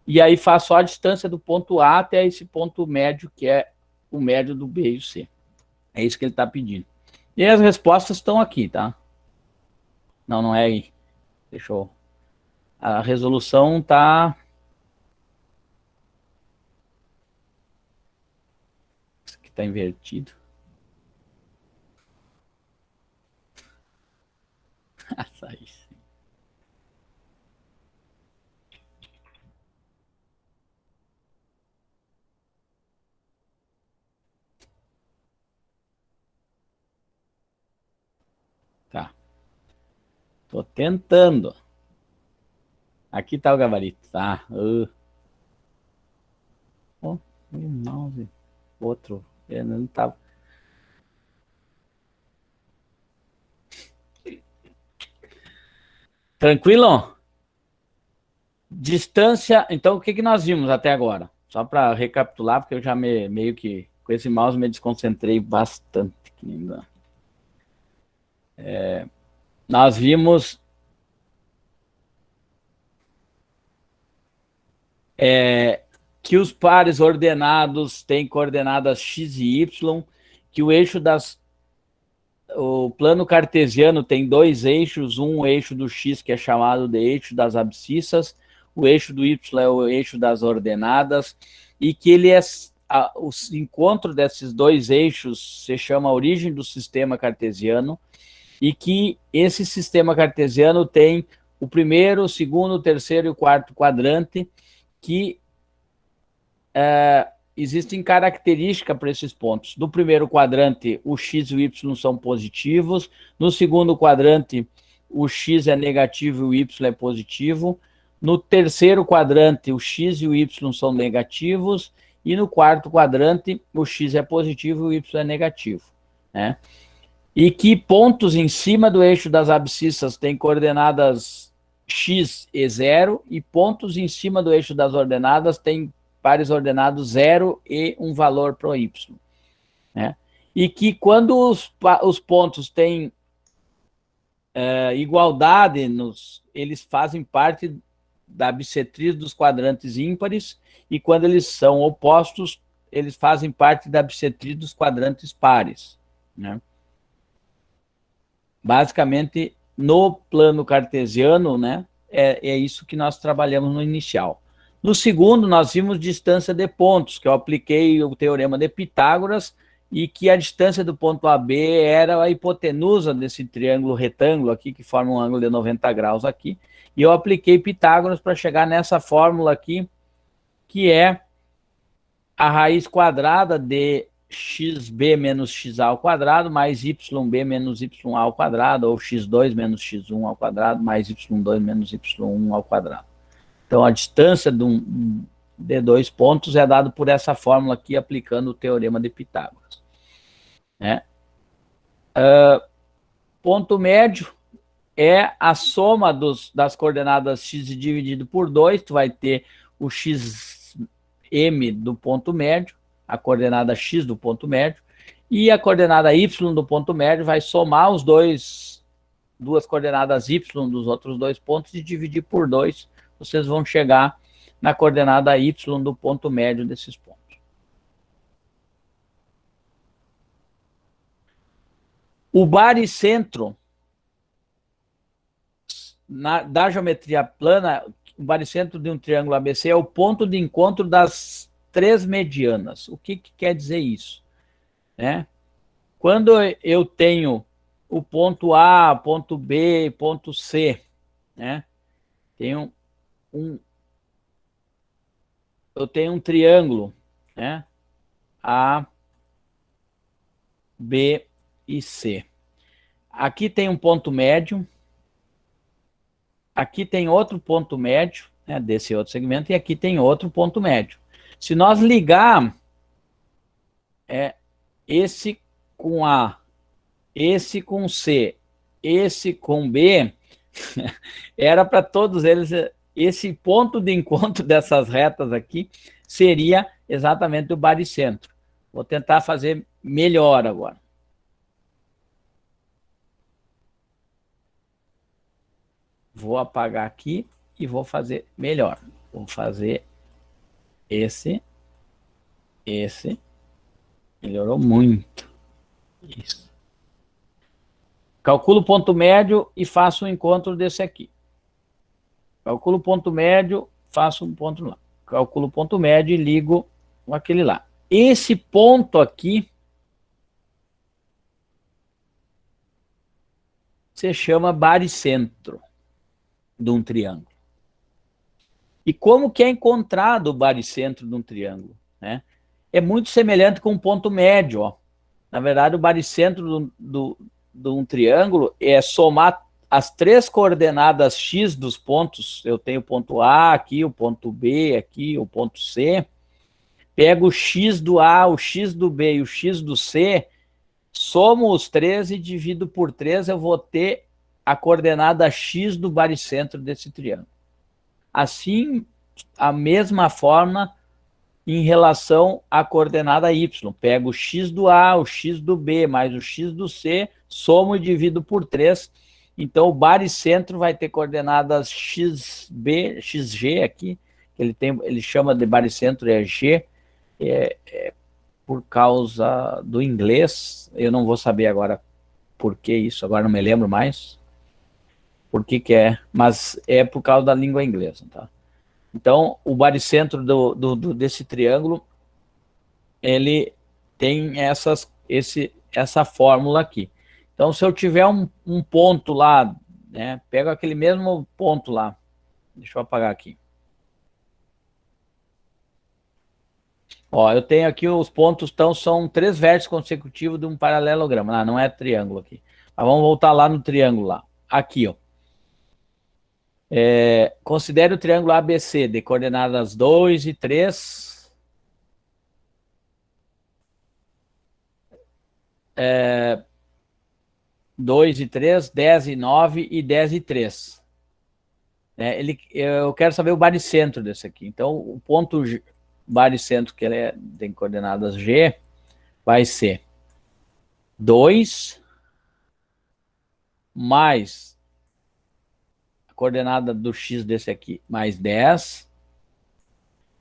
E aí faço só a distância do ponto A até esse ponto médio, que é o médio do B e o C. É isso que ele está pedindo. E as respostas estão aqui, tá? Não é aí. Deixa eu... A resolução está... Isso aqui está invertido. Sai sim. Tá. Tô tentando. Aqui tá o gabarito, tá? Oh, mouse. Outro. Eu não tava. Tranquilo? Distância. Então, o que que nós vimos até agora? Só para recapitular, porque eu já meio que com esse mouse me desconcentrei bastante. Nós vimos que os pares ordenados têm coordenadas x e y, que o eixo o plano cartesiano tem dois eixos, um eixo do x, que é chamado de eixo das abscissas, o eixo do y é o eixo das ordenadas, e que o encontro desses dois eixos se chama origem do sistema cartesiano, e que esse sistema cartesiano tem o primeiro, o segundo, o terceiro e o quarto quadrante, que existem características para esses pontos. No primeiro quadrante, o x e o y são positivos. No segundo quadrante, o x é negativo e o y é positivo. No terceiro quadrante, o x e o y são negativos. E no quarto quadrante, o x é positivo e o y é negativo, né? E que pontos em cima do eixo das abscissas têm coordenadas x e 0, e pontos em cima do eixo das ordenadas têm pares ordenados 0 e um valor para o y, né? E que quando os pontos têm igualdade, eles fazem parte da bissetriz dos quadrantes ímpares, e quando eles são opostos, eles fazem parte da bissetriz dos quadrantes pares, né? Basicamente, no plano cartesiano, né, é isso que nós trabalhamos no inicial. No segundo, nós vimos distância de pontos, que eu apliquei o teorema de Pitágoras, e que a distância do ponto AB era a hipotenusa desse triângulo retângulo aqui, que forma um ângulo de 90 graus aqui, e eu apliquei Pitágoras para chegar nessa fórmula aqui, que é a raiz quadrada de xb menos xa ao quadrado, mais yb menos ya ao quadrado, ou x2 menos x1 ao quadrado, mais y2 menos y1 ao quadrado. Então, a distância de dois pontos é dado por essa fórmula aqui, aplicando o teorema de Pitágoras, né? Ponto médio é a soma das coordenadas x dividido por 2, tu vai ter o xm do ponto médio, a coordenada x do ponto médio, e a coordenada y do ponto médio vai somar duas coordenadas y dos outros dois pontos e dividir por 2, vocês vão chegar na coordenada y do ponto médio desses pontos. O baricentro da geometria plana, o baricentro de um triângulo ABC é o ponto de encontro das três medianas. O que quer dizer isso? Né? Quando eu tenho o ponto A, ponto B, ponto C, né? Eu tenho um triângulo, né? A, B e C. Aqui tem um ponto médio, aqui tem outro ponto médio, né, desse outro segmento, e aqui tem outro ponto médio. Se nós ligar esse com A, esse com C, esse com B, era para todos eles, esse ponto de encontro dessas retas aqui seria exatamente o baricentro. Vou tentar fazer melhor agora. Vou apagar aqui e vou fazer melhor. Vou fazer esse. Melhorou muito. Isso. Calculo o ponto médio e faço um encontro desse aqui. Calculo o ponto médio, faço um ponto lá. Calculo o ponto médio e ligo aquele lá. Esse ponto aqui se chama baricentro de um triângulo. E como que é encontrado o baricentro de um triângulo? Né? É muito semelhante com um ponto médio. Ó. Na verdade, o baricentro de um triângulo é somar as três coordenadas x dos pontos. Eu tenho o ponto A aqui, o ponto B aqui, o ponto C. Pego o x do A, o x do B e o x do C, somo os três e divido por 3, eu vou ter a coordenada x do baricentro desse triângulo. Assim, a mesma forma em relação à coordenada y. Pego o x do A, o x do B, mais o x do C, somo e divido por 3. Então, o baricentro vai ter coordenadas xb, xg aqui, ele chama de baricentro G, por causa do inglês. Eu não vou saber agora por que isso, agora não me lembro mais. Por que é, mas é por causa da língua inglesa, tá? Então, o baricentro desse triângulo, ele tem essa fórmula aqui. Então, se eu tiver um ponto lá, né, pego aquele mesmo ponto lá, deixa eu apagar aqui. Ó, eu tenho aqui os pontos, então, são 3 vértices consecutivos de um paralelograma. Não é triângulo aqui. Mas vamos voltar lá no triângulo lá. Aqui, ó. Considere o triângulo ABC de coordenadas 2 e 3. 2 e 3, 10 e 9 e 10 e 3. Eu quero saber o baricentro desse aqui. Então, o ponto baricentro, que ele tem coordenadas G, vai ser 2 mais a coordenada do X desse aqui, mais 10,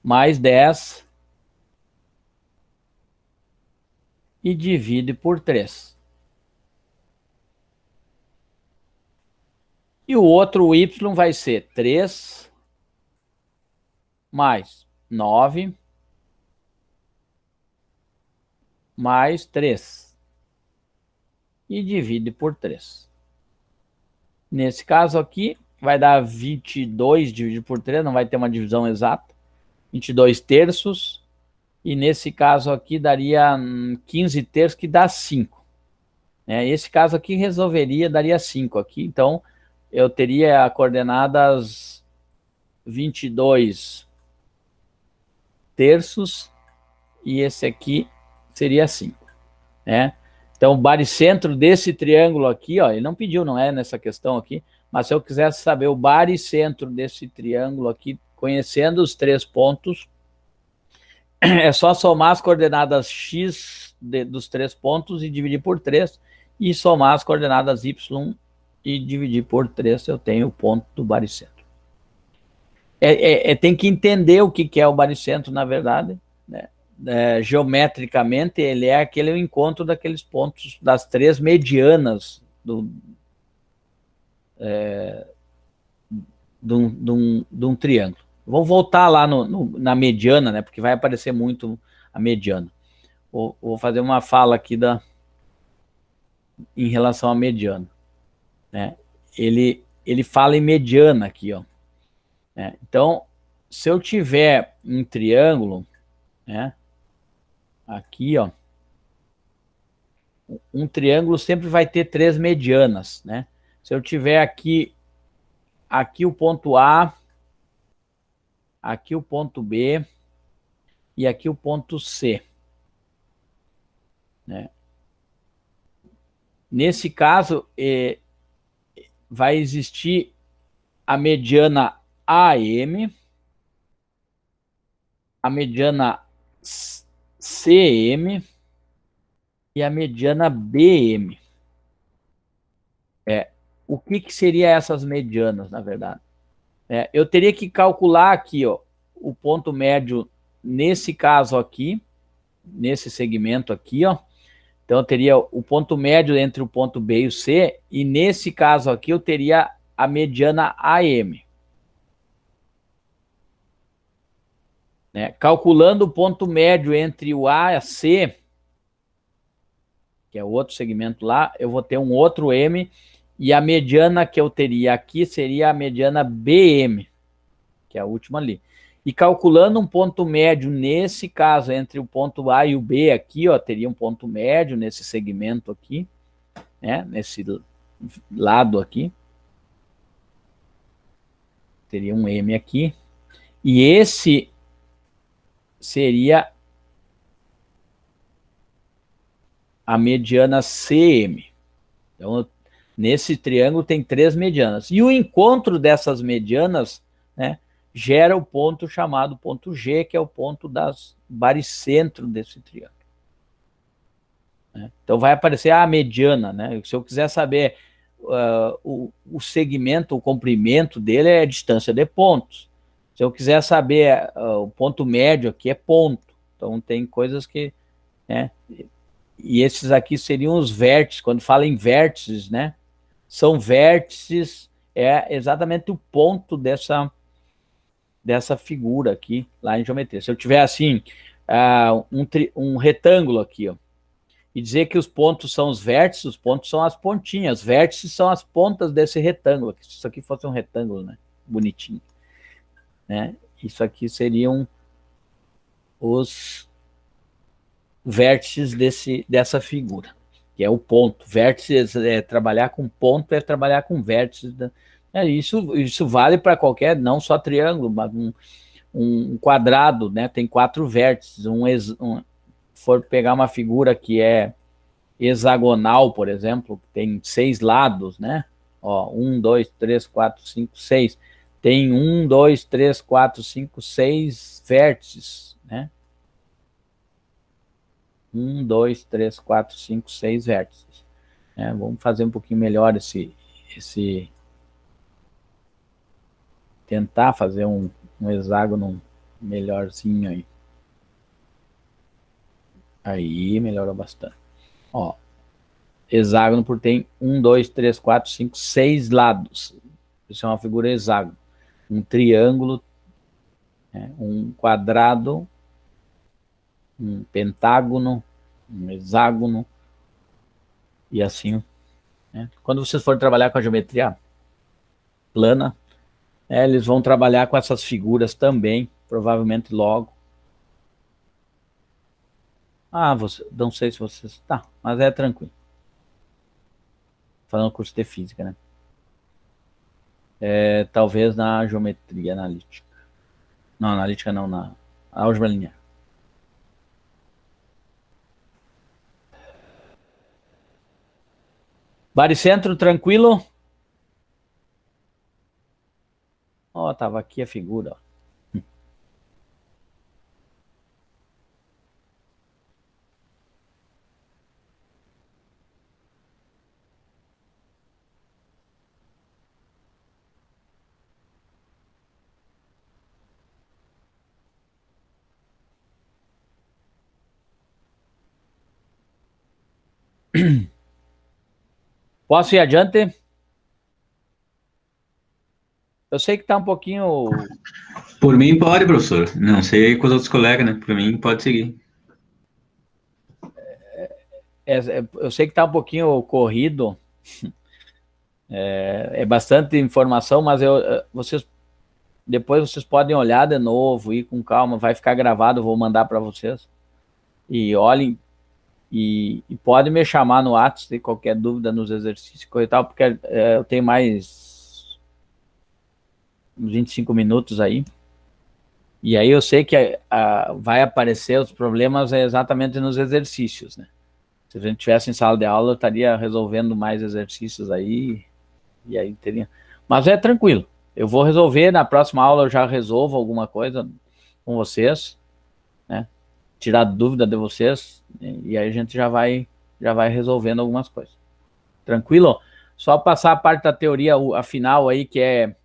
mais 10 e divide por 3. E o outro Y vai ser 3 mais 9 mais 3 e divide por 3. Nesse caso aqui, vai dar 22 dividido por 3, não vai ter uma divisão exata, 22 terços, e nesse caso aqui daria 15 terços, que dá 5. Esse caso aqui daria 5 aqui, então eu teria a coordenadas 22 terços, e esse aqui seria 5, né? Então, o baricentro desse triângulo aqui, ó, ele não pediu, não é nessa questão aqui, mas se eu quisesse saber o baricentro desse triângulo aqui, conhecendo os 3 pontos, é só somar as coordenadas x dos 3 pontos e dividir por 3, e somar as coordenadas y e dividir por 3, eu tenho o ponto do baricentro. Tem que entender o que é o baricentro, na verdade, né? geometricamente, ele é aquele encontro daqueles pontos, das três medianas de um triângulo. Vou voltar lá na mediana, né? Porque vai aparecer muito a mediana. Vou fazer uma fala aqui em relação à mediana. Né? Ele fala em mediana aqui, ó. Né? Então, se eu tiver um triângulo, né? Aqui, ó. Um triângulo sempre vai ter três medianas, né? Se eu tiver aqui o ponto A, aqui o ponto B e aqui o ponto C, né? Nesse caso, vai existir a mediana AM, a mediana CM e a mediana BM. O que seria essas medianas, na verdade? Eu teria que calcular aqui, ó, o ponto médio nesse caso aqui, nesse segmento aqui, ó. Então, eu teria o ponto médio entre o ponto B e o C, e nesse caso aqui eu teria a mediana AM. Né? Calculando o ponto médio entre o A e a C, que é o outro segmento lá, eu vou ter um outro M, e a mediana que eu teria aqui seria a mediana BM, que é a última ali. E calculando um ponto médio, nesse caso, entre o ponto A e o B aqui, ó, teria um ponto médio nesse segmento aqui, né, nesse lado aqui. Teria um M aqui. E esse seria a mediana CM. Então, nesse triângulo tem três medianas. E o encontro dessas medianas, né, gera o ponto chamado ponto G, que é o ponto das baricentro desse triângulo. Né? Então vai aparecer a mediana, né? Se eu quiser saber o segmento, o comprimento dele é a distância de pontos. Se eu quiser saber o ponto médio aqui é ponto. Então tem coisas que, né? E esses aqui seriam os vértices. Quando fala em vértices, né? São vértices, é exatamente o ponto dessa figura aqui, lá em geometria. Se eu tiver assim, um retângulo aqui, ó, e dizer que os pontos são os vértices, os pontos são as pontinhas, os vértices são as pontas desse retângulo. Se isso aqui fosse um retângulo, né, bonitinho, né, isso aqui seriam os vértices dessa figura, que é o ponto. Vértices trabalhar com ponto, é trabalhar com vértices. Isso vale para qualquer, não só triângulo, mas um quadrado, né? Tem 4 vértices. For pegar uma figura que é hexagonal, por exemplo, tem 6 lados, né? Ó, 1, 2, 3, 4, 5, 6. Tem 1, 2, 3, 4, 5, 6 vértices, né? 1, 2, 3, 4, 5, 6 vértices. Vamos fazer um pouquinho melhor tentar fazer um hexágono melhorzinho aí. Aí melhorou bastante. Ó, hexágono por tem 1, 2, 3, 4, 5, 6 lados. Isso é uma figura hexágono. Um triângulo, né, um quadrado, um pentágono, um hexágono, e assim. Né? Quando vocês forem trabalhar com a geometria plana, eles vão trabalhar com essas figuras também, provavelmente logo. Não sei se vocês... Tá, mas é tranquilo. Falando curso de física, né? Talvez na geometria analítica. Não, analítica não, na álgebra linear. Baricentro, tranquilo? Ó, tava aqui a figura, ó. Posso ir adiante? Eu sei que está um pouquinho... Por mim pode, professor. Não sei com os outros colegas, né? Por mim pode seguir. Eu sei que está um pouquinho corrido, é bastante informação, mas depois vocês podem olhar de novo, ir com calma, vai ficar gravado, eu vou mandar para vocês. E olhem, e podem me chamar no WhatsApp se tem qualquer dúvida nos exercícios e tal, porque eu tenho mais uns 25 minutos aí. E aí eu sei que vai aparecer os problemas exatamente nos exercícios, né? Se a gente tivesse em sala de aula, eu estaria resolvendo mais exercícios aí, e aí teria... Mas é tranquilo, eu vou resolver, na próxima aula eu já resolvo alguma coisa com vocês, né? Tirar dúvida de vocês, e aí a gente já vai resolvendo algumas coisas. Tranquilo? Só passar a parte da teoria, a final aí, que é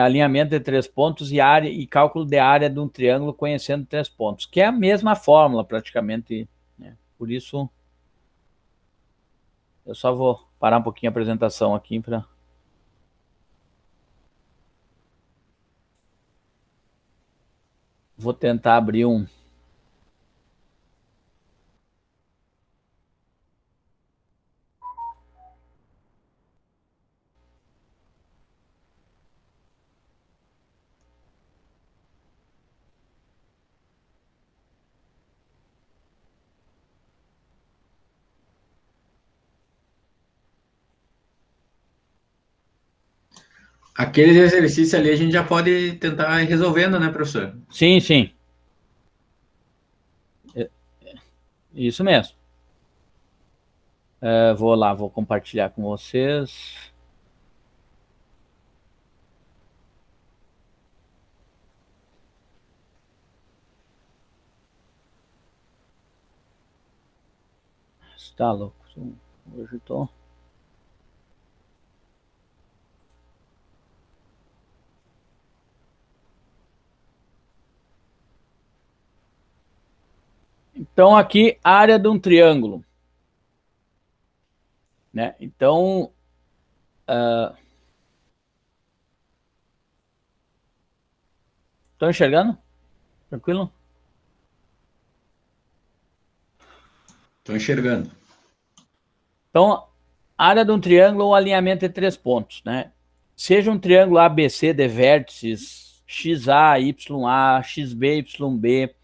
alinhamento de 3 pontos e área e cálculo de área de um triângulo conhecendo 3 pontos, que é a mesma fórmula praticamente, né? Por isso eu só vou parar um pouquinho a apresentação aqui para... Vou tentar abrir um... Aqueles exercícios ali a gente já pode tentar ir resolvendo, né, professor? Sim, sim. Isso mesmo. Vou lá, vou compartilhar com vocês. Está louco. Hoje eu tô... Então, aqui, área de um triângulo, né? Então, estão enxergando? Tranquilo? Estou enxergando. Então, área de um triângulo ou alinhamento de 3 pontos, né? Seja um triângulo ABC de vértices XA, YA, XB, YB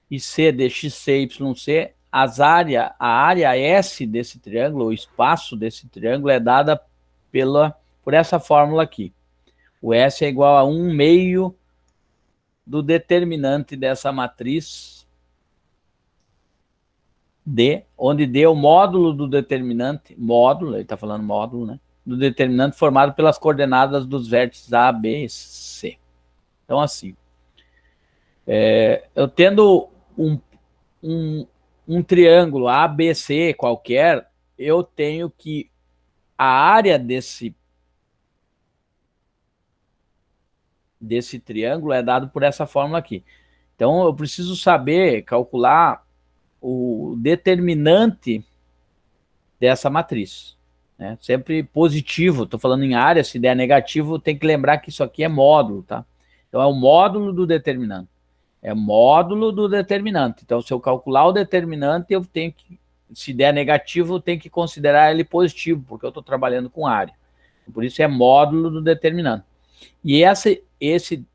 e C de XC, YC, a área S desse triângulo, o espaço desse triângulo é dada por essa fórmula aqui. O S é igual a 1/2 do determinante dessa matriz D, onde D é o módulo do determinante, ele está falando módulo, né? Do determinante formado pelas coordenadas dos vértices A, B e C. Então, assim, eu tendo um triângulo ABC qualquer, eu tenho que a área desse triângulo é dado por essa fórmula aqui. Então, eu preciso saber calcular o determinante dessa matriz, né? Sempre positivo, estou falando em área, se der negativo, tem que lembrar que isso aqui é módulo, tá? Então, é o módulo do determinante. É módulo do determinante. Então, se eu calcular o determinante, eu tenho que, se der negativo, eu tenho que considerar ele positivo, porque eu estou trabalhando com área. Por isso é módulo do determinante. E esse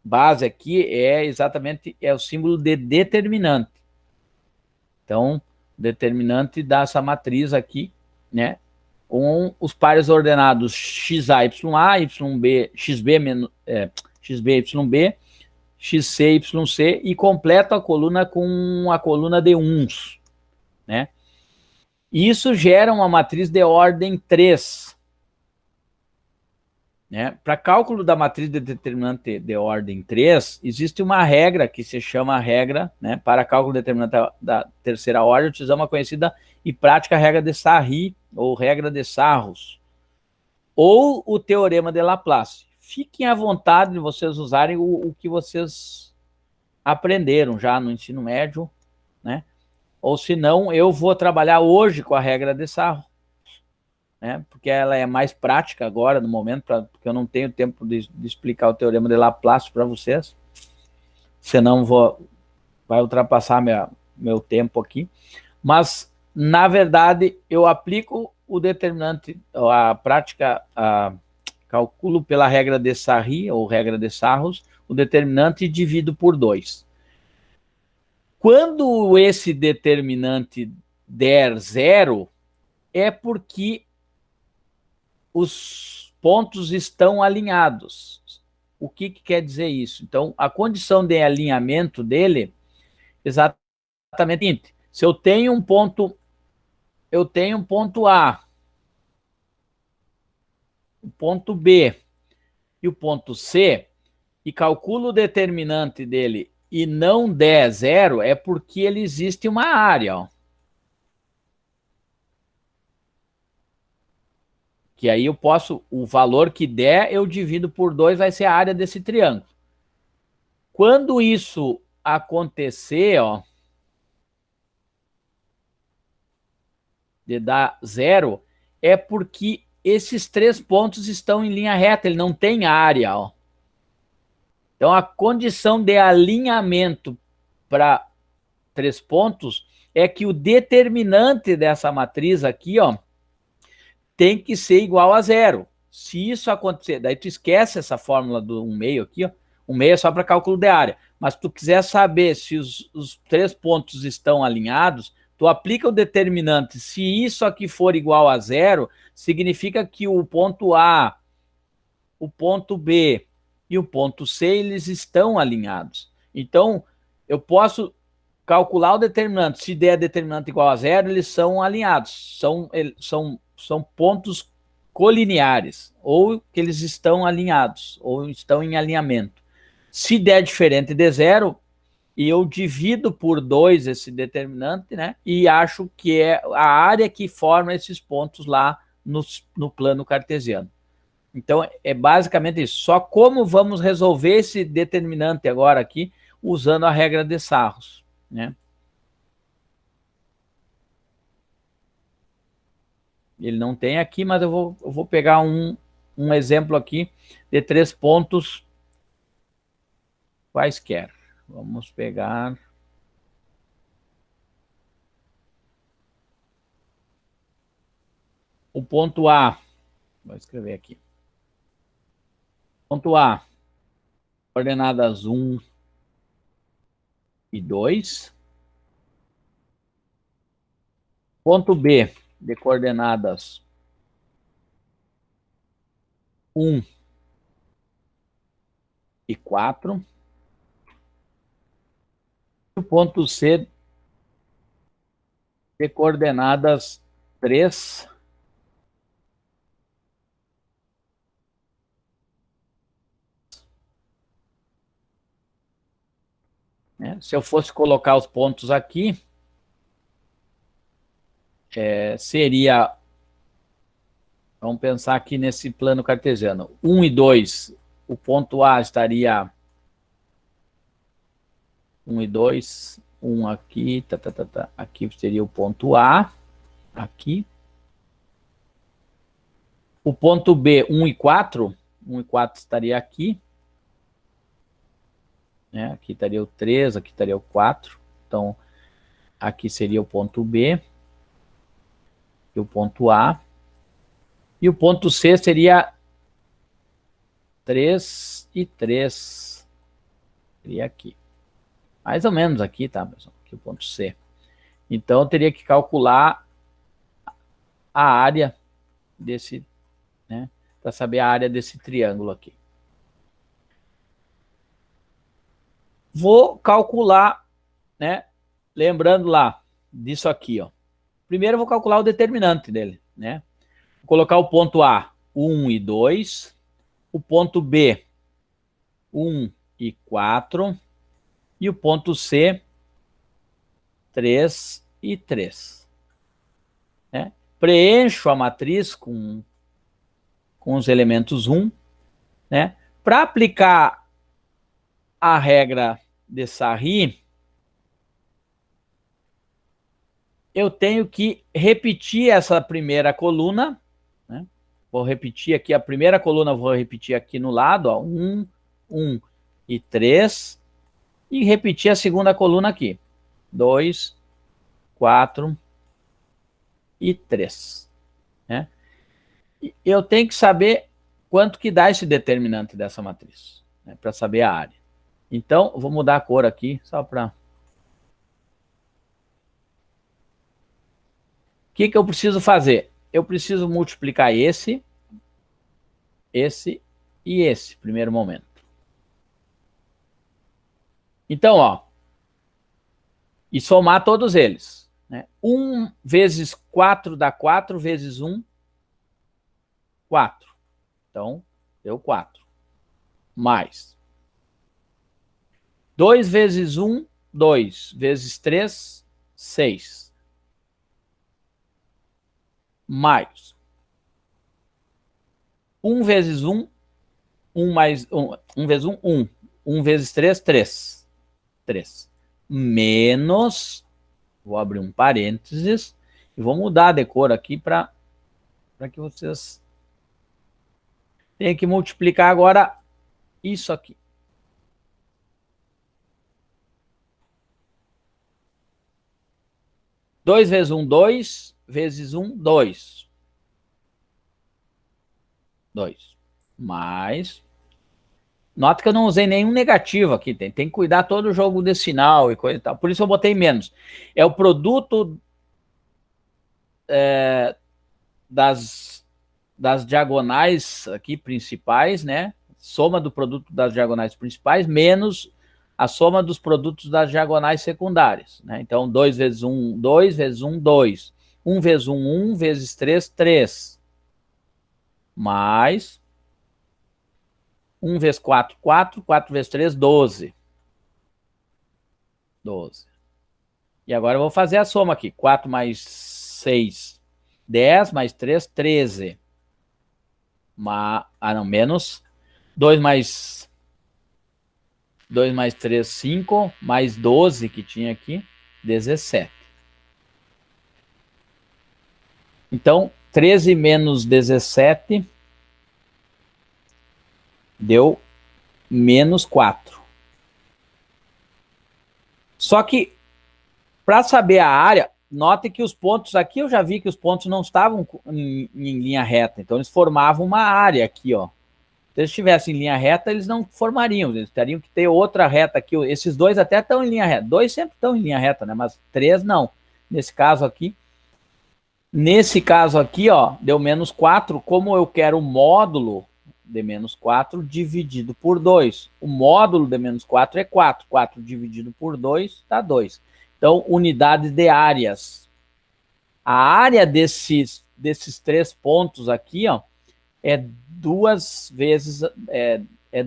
base aqui é exatamente o símbolo de determinante. Então, determinante dessa matriz aqui, né? Com os pares ordenados XA, YA, YB, XB, YB, XC, YC, e completa a coluna com a coluna de uns, né? Isso gera uma matriz de ordem 3. Né? Para cálculo da matriz de determinante de ordem 3, existe uma regra que se chama regra, né? Para cálculo de determinante da terceira ordem, utilizamos a conhecida e prática regra de Sarri, ou regra de Sarros, ou o teorema de Laplace. Fiquem à vontade de vocês usarem o que vocês aprenderam já no ensino médio, né? ou se não, eu vou trabalhar hoje com a regra de Sarro, né? Porque ela é mais prática agora, no momento, porque eu não tenho tempo de explicar o teorema de Laplace para vocês, senão vai ultrapassar meu tempo aqui. Mas, na verdade, eu aplico o determinante, a prática, calculo pela regra de Sarri, ou regra de Sarros, o determinante e divido por 2. Quando esse determinante der 0, é porque os pontos estão alinhados. O que quer dizer isso? Então, a condição de alinhamento dele, exatamente, se eu tenho um ponto A, o ponto B e o ponto C, e calculo o determinante dele e não der 0, é porque ele existe uma área, ó. Que aí eu posso, o valor que der, eu divido por 2, vai ser a área desse triângulo. Quando isso acontecer, ó, de dar 0, é porque esses 3 pontos estão em linha reta, ele não tem área, ó. Então, a condição de alinhamento para 3 pontos é que o determinante dessa matriz aqui, ó, tem que ser igual a 0. Se isso acontecer, daí tu esquece essa fórmula do 1/2 aqui, ó. 1/2 é só para cálculo de área. Mas se tu quiser saber se os 3 pontos estão alinhados, tu aplica o determinante. Se isso aqui for igual a 0, significa que o ponto A, o ponto B e o ponto C, eles estão alinhados. Então, eu posso calcular o determinante. Se der determinante igual a 0, eles são alinhados. São pontos colineares, ou que eles estão alinhados, ou estão em alinhamento. Se der diferente de 0, eu divido por 2 esse determinante, né? E acho que é a área que forma esses pontos lá no plano cartesiano. Então, é basicamente isso. Só como vamos resolver esse determinante agora aqui, usando a regra de Sarros, né? Ele não tem aqui, mas eu vou pegar um exemplo aqui de 3 pontos quaisquer. Vamos pegar... o ponto A. Vou escrever aqui. Ponto A. Coordenadas 1 e 2. Ponto B, de coordenadas 1 e 4. O ponto C, de coordenadas 3 né? Se eu fosse colocar os pontos aqui, seria, vamos pensar aqui nesse plano cartesiano, 1 e 2, o ponto A estaria 1 e 2, 1 aqui, aqui seria o ponto A, aqui. O ponto B, 1 e 4, 1 e 4 estaria aqui. Né? Aqui estaria o 3, aqui estaria o 4. Então, aqui seria o ponto B. E o ponto A. E o ponto C seria 3 e 3. Seria aqui. Mais ou menos aqui, tá, pessoal? Aqui o ponto C. Então, eu teria que calcular a área desse, né? Para saber a área desse triângulo aqui. Vou calcular, né? Lembrando lá disso aqui, ó. Primeiro eu vou calcular o determinante dele, né? Vou colocar o ponto A, 1 e 2. O ponto B, 1 e 4. E o ponto C, 3 e 3. Né? Preencho a matriz com os elementos 1. Né? Para aplicar a regra de Sarri, eu tenho que repetir essa primeira coluna, né? Vou repetir aqui a primeira coluna, vou repetir aqui no lado, ó, 1, 1 e 3, e repetir a segunda coluna aqui, 2, 4 e 3, né? E eu tenho que saber quanto que dá esse determinante dessa matriz, né, para saber a área. Então, eu vou mudar a cor aqui, só para... O que eu preciso fazer? Eu preciso multiplicar esse e esse, primeiro momento. Então, ó, e somar todos eles, né? 1 vezes 4 dá 4, vezes 1, 4. Então, deu 4. Mais 2 vezes 1, 2. Vezes 3, 6. Mais 1 vezes 1, 1 mais 1 vezes 1, 1. 1 vezes 3, 3. 3. Menos, vou abrir um parênteses, e vou mudar a decor aqui para que vocês tenham que multiplicar agora isso aqui. Dois vezes 1, 2. Vezes 1, 2. 2. Mais... Nota que eu não usei nenhum negativo aqui. Tem que cuidar todo o jogo decimal e coisa e tal. Por isso eu botei menos. É o produto das diagonais aqui principais, né? Soma do produto das diagonais principais menos a soma dos produtos das diagonais secundárias, né? Então, 2 vezes 1, 2, vezes 1, 2. 1 vezes 1, 1, vezes 3, 3. Mais 1 vezes 4, 4. 4 vezes 3, 12. 12. E agora eu vou fazer a soma aqui. 4 mais 6, 10, mais 3, 13. Menos 2 mais 3, 5, mais 12 que tinha aqui, 17. Então, 13 menos 17 deu menos 4. Só que, para saber a área, note que os pontos aqui, eu já vi que os pontos não estavam em linha reta, então eles formavam uma área aqui, ó. Se eles estivessem em linha reta, eles não formariam, eles teriam que ter outra reta aqui. Esses dois até estão em linha reta. 2 sempre estão em linha reta, né? Mas 3 não. Nesse caso aqui, ó, deu menos 4. Como eu quero o módulo de menos 4 dividido por 2. O módulo de menos 4 é 4. 4 dividido por 2 dá 2. Então, unidade de áreas. A área desses 3 pontos aqui, ó, é 2 vezes,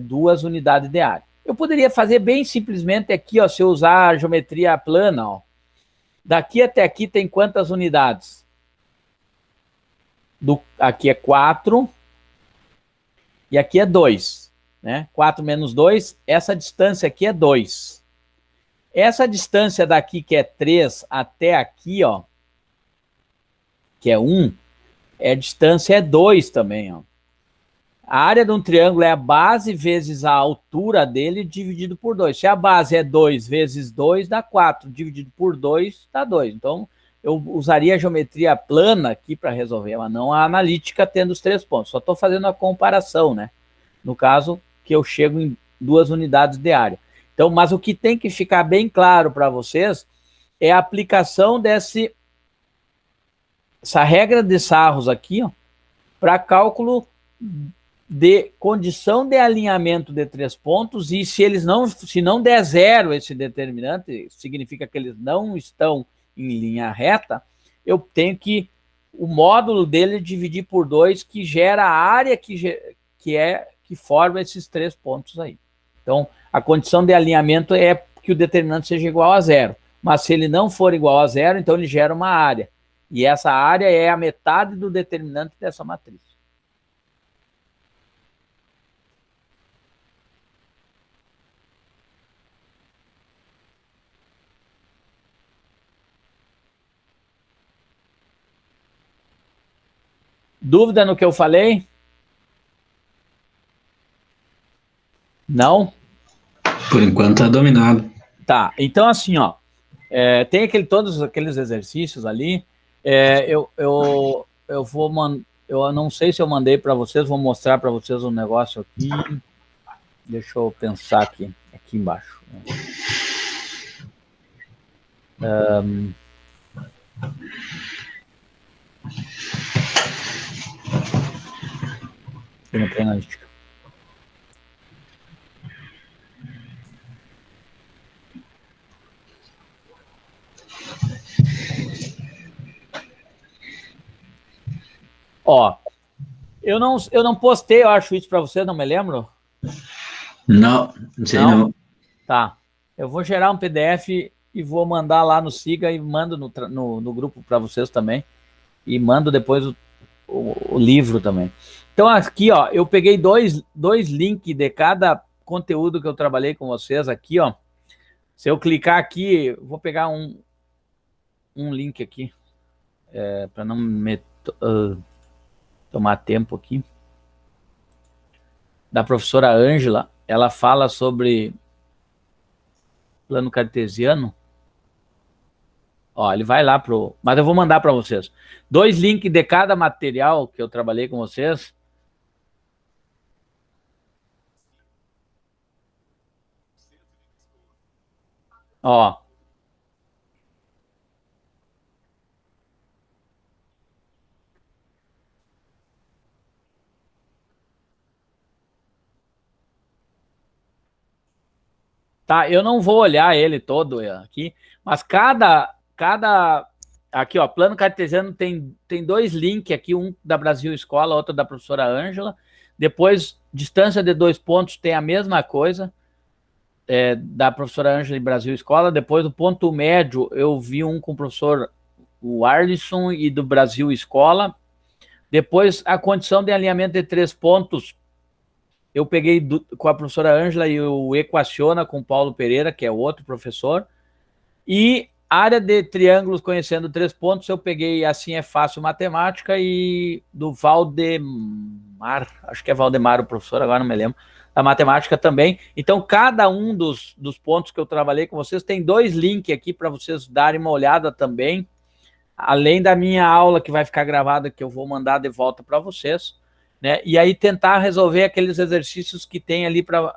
2 unidades de área. Eu poderia fazer bem simplesmente aqui, ó, se eu usar a geometria plana, ó. Daqui até aqui tem quantas unidades? Aqui é 4 e aqui é 2, né? 4 menos 2, essa distância aqui é 2. Essa distância daqui, que é 3, até aqui, ó, que é 1, a distância é 2 também, ó. A área de um triângulo é a base vezes a altura dele dividido por 2. Se a base é 2 vezes 2, dá 4. Dividido por 2, dá 2. Então, eu usaria a geometria plana aqui para resolver, mas não a analítica tendo os 3 pontos. Só estou fazendo a comparação, né? No caso, que eu chego em 2 unidades de área. Então, mas o que tem que ficar bem claro para vocês é a aplicação essa regra de Sarros aqui, ó, para cálculo de condição de alinhamento de 3 pontos, e se não der zero esse determinante, significa que eles não estão em linha reta, eu tenho que o módulo dele dividir por 2, que gera a área que forma esses 3 pontos aí. Então, a condição de alinhamento é que o determinante seja igual a zero, mas se ele não for igual a zero, então ele gera uma área, e essa área é a metade do determinante dessa matriz. Dúvida no que eu falei? Não? Por enquanto tá dominado. Tá, então assim, ó, tem todos aqueles exercícios ali, eu vou eu não sei se eu mandei para vocês, vou mostrar para vocês um negócio aqui, deixa eu pensar aqui embaixo. Analítica. Ó, eu não postei, eu acho isso para você, não me lembro? Não sei não. Tá, eu vou gerar um PDF e vou mandar lá no Siga e mando no grupo para vocês também. E mando depois o livro também. Então aqui, ó, eu peguei dois links de cada conteúdo que eu trabalhei com vocês aqui, ó. Se eu clicar aqui, vou pegar um link aqui, para não me tomar tempo aqui. Da professora Ângela, ela fala sobre plano cartesiano. Ó, ele vai lá mas eu vou mandar para vocês. 2 links de cada material que eu trabalhei com vocês. Ó. Tá, eu não vou olhar ele todo aqui, mas aqui, ó, plano cartesiano tem 2 links aqui, um da Brasil Escola, outro da professora Ângela. Depois, distância de 2 pontos tem a mesma coisa, da professora Ângela e Brasil Escola. Depois, o ponto médio, eu vi um com o professor Arlisson e do Brasil Escola. Depois, a condição de alinhamento de 3 pontos, eu peguei com a professora Ângela e o Equaciona com o Paulo Pereira, que é outro professor. E área de triângulos conhecendo 3 pontos, eu peguei Assim é Fácil Matemática e do Valdemar, acho que é Valdemar o professor, agora não me lembro, da matemática também. Então, cada um dos pontos que eu trabalhei com vocês tem 2 links aqui para vocês darem uma olhada também, além da minha aula que vai ficar gravada, que eu vou mandar de volta para vocês, né? E aí tentar resolver aqueles exercícios que tem ali para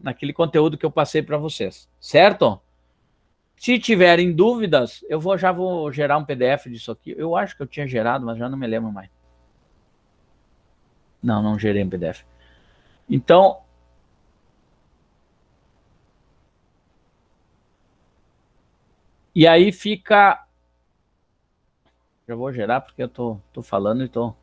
naquele conteúdo que eu passei para vocês, certo? Se tiverem dúvidas, eu já vou gerar um PDF disso aqui. Eu acho que eu tinha gerado, mas já não me lembro mais. Não gerei um PDF. Então, e aí fica... Já vou gerar porque eu tô falando e tô...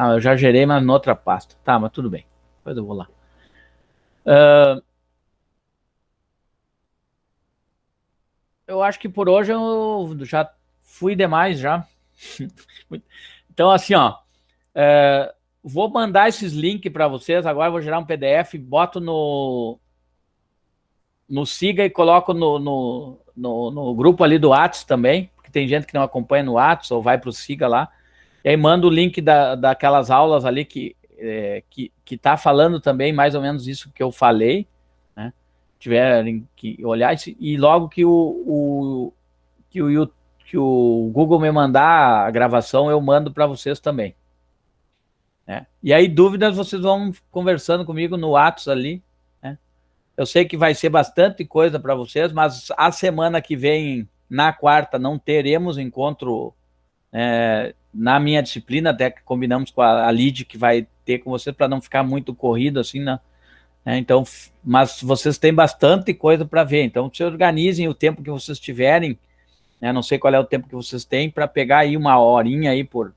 Ah, eu já gerei, mas em outra pasta. Tá, mas tudo bem. Depois eu vou lá. Eu acho que por hoje eu já fui demais já. Então, assim, ó, vou mandar esses links para vocês. Agora eu vou gerar um PDF, boto no Siga e coloco no grupo ali do Whats também, porque tem gente que não acompanha no Whats ou vai para o Siga lá. E aí mando o link daquelas aulas ali que tá falando também mais ou menos isso que eu falei, né? Tiverem que olhar, e logo que o Google me mandar a gravação, eu mando para vocês também, né? E aí, dúvidas, vocês vão conversando comigo no WhatsApp ali, né? Eu sei que vai ser bastante coisa para vocês, mas a semana que vem, na quarta, não teremos encontro na minha disciplina, até que combinamos com a Lid, que vai ter com vocês, para não ficar muito corrido assim, né? Então, mas vocês têm bastante coisa para ver, então se organizem o tempo que vocês tiverem, né? Não sei qual é o tempo que vocês têm, para pegar aí uma horinha aí por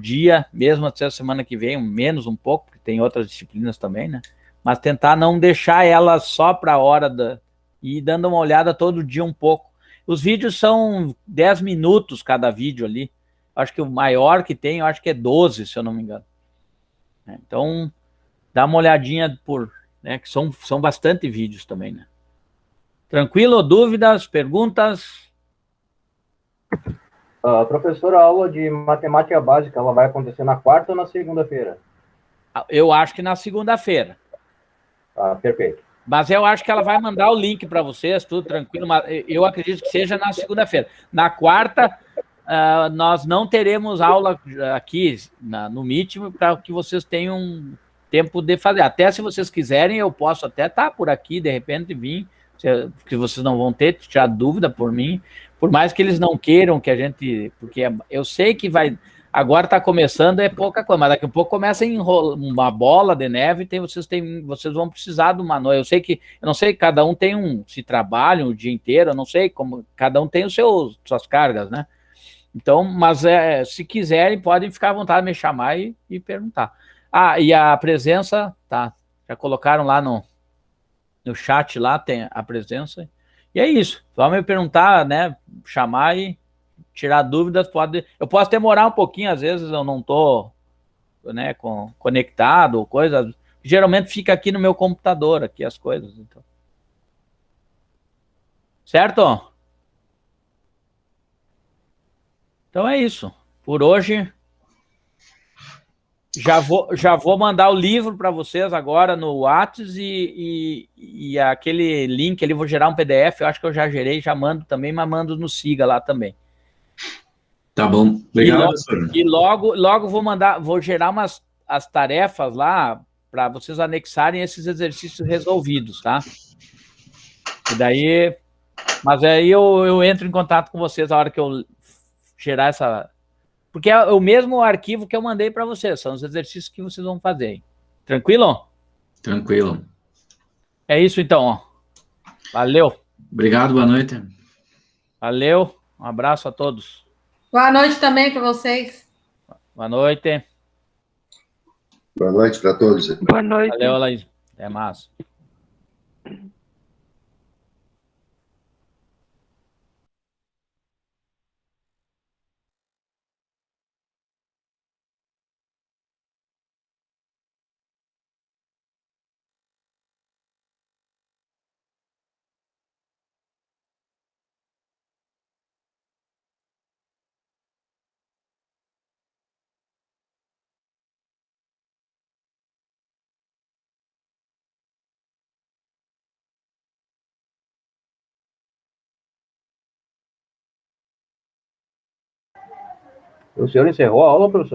dia, mesmo até a semana que vem, menos um pouco, porque tem outras disciplinas também, né? Mas tentar não deixar ela só para a hora e ir dando uma olhada todo dia um pouco. Os vídeos são 10 minutos cada vídeo ali. acho que o maior que tem, eu acho que é 12, se eu não me engano. Então, dá uma olhadinha né, que são bastante vídeos também, né? Tranquilo? Dúvidas, perguntas? Professora, a aula de matemática básica, ela vai acontecer na quarta ou na segunda-feira? Eu acho que na segunda-feira. Perfeito. Mas eu acho que ela vai mandar o link para vocês, tudo tranquilo, mas eu acredito que seja na segunda-feira. Na quarta, nós não teremos aula aqui no Meet para que vocês tenham tempo de fazer. Até se vocês quiserem, eu posso até estar por aqui, de repente, vir, que vocês não vão ter, tirar dúvida por mim, por mais que eles não queiram que a gente... Porque eu sei que vai... Agora está começando, é pouca coisa, mas daqui a pouco começa a enrolar uma bola de neve e vocês vão precisar de uma noite. Eu não sei, cada um tem se trabalham o dia inteiro, eu não sei como, cada um tem suas cargas, né? Então, mas se quiserem, podem ficar à vontade de me chamar e perguntar. E a presença, tá, já colocaram lá no chat, lá tem a presença. E é isso, só me perguntar, né, chamar e tirar dúvidas, eu posso demorar um pouquinho, às vezes eu não estou, né, conectado ou coisa, geralmente fica aqui no meu computador, aqui as coisas. Então. Certo? Então é isso. Por hoje, já vou mandar o livro para vocês agora no WhatsApp e aquele link ali, vou gerar um PDF, eu acho que eu já gerei, já mando também, mas mando no Siga lá também. Tá bom. Obrigado, professor. E logo vou gerar as tarefas lá para vocês anexarem esses exercícios resolvidos, tá? E daí, mas aí eu entro em contato com vocês a hora que eu gerar essa... Porque é o mesmo arquivo que eu mandei para vocês, são os exercícios que vocês vão fazer. Tranquilo? Tranquilo. É isso então, ó. Valeu. Obrigado, boa noite. Valeu, um abraço a todos. Boa noite também para vocês. Boa noite. Boa noite para todos. Boa noite. Valeu, Laís. Até mais. O senhor encerrou a aula, professor?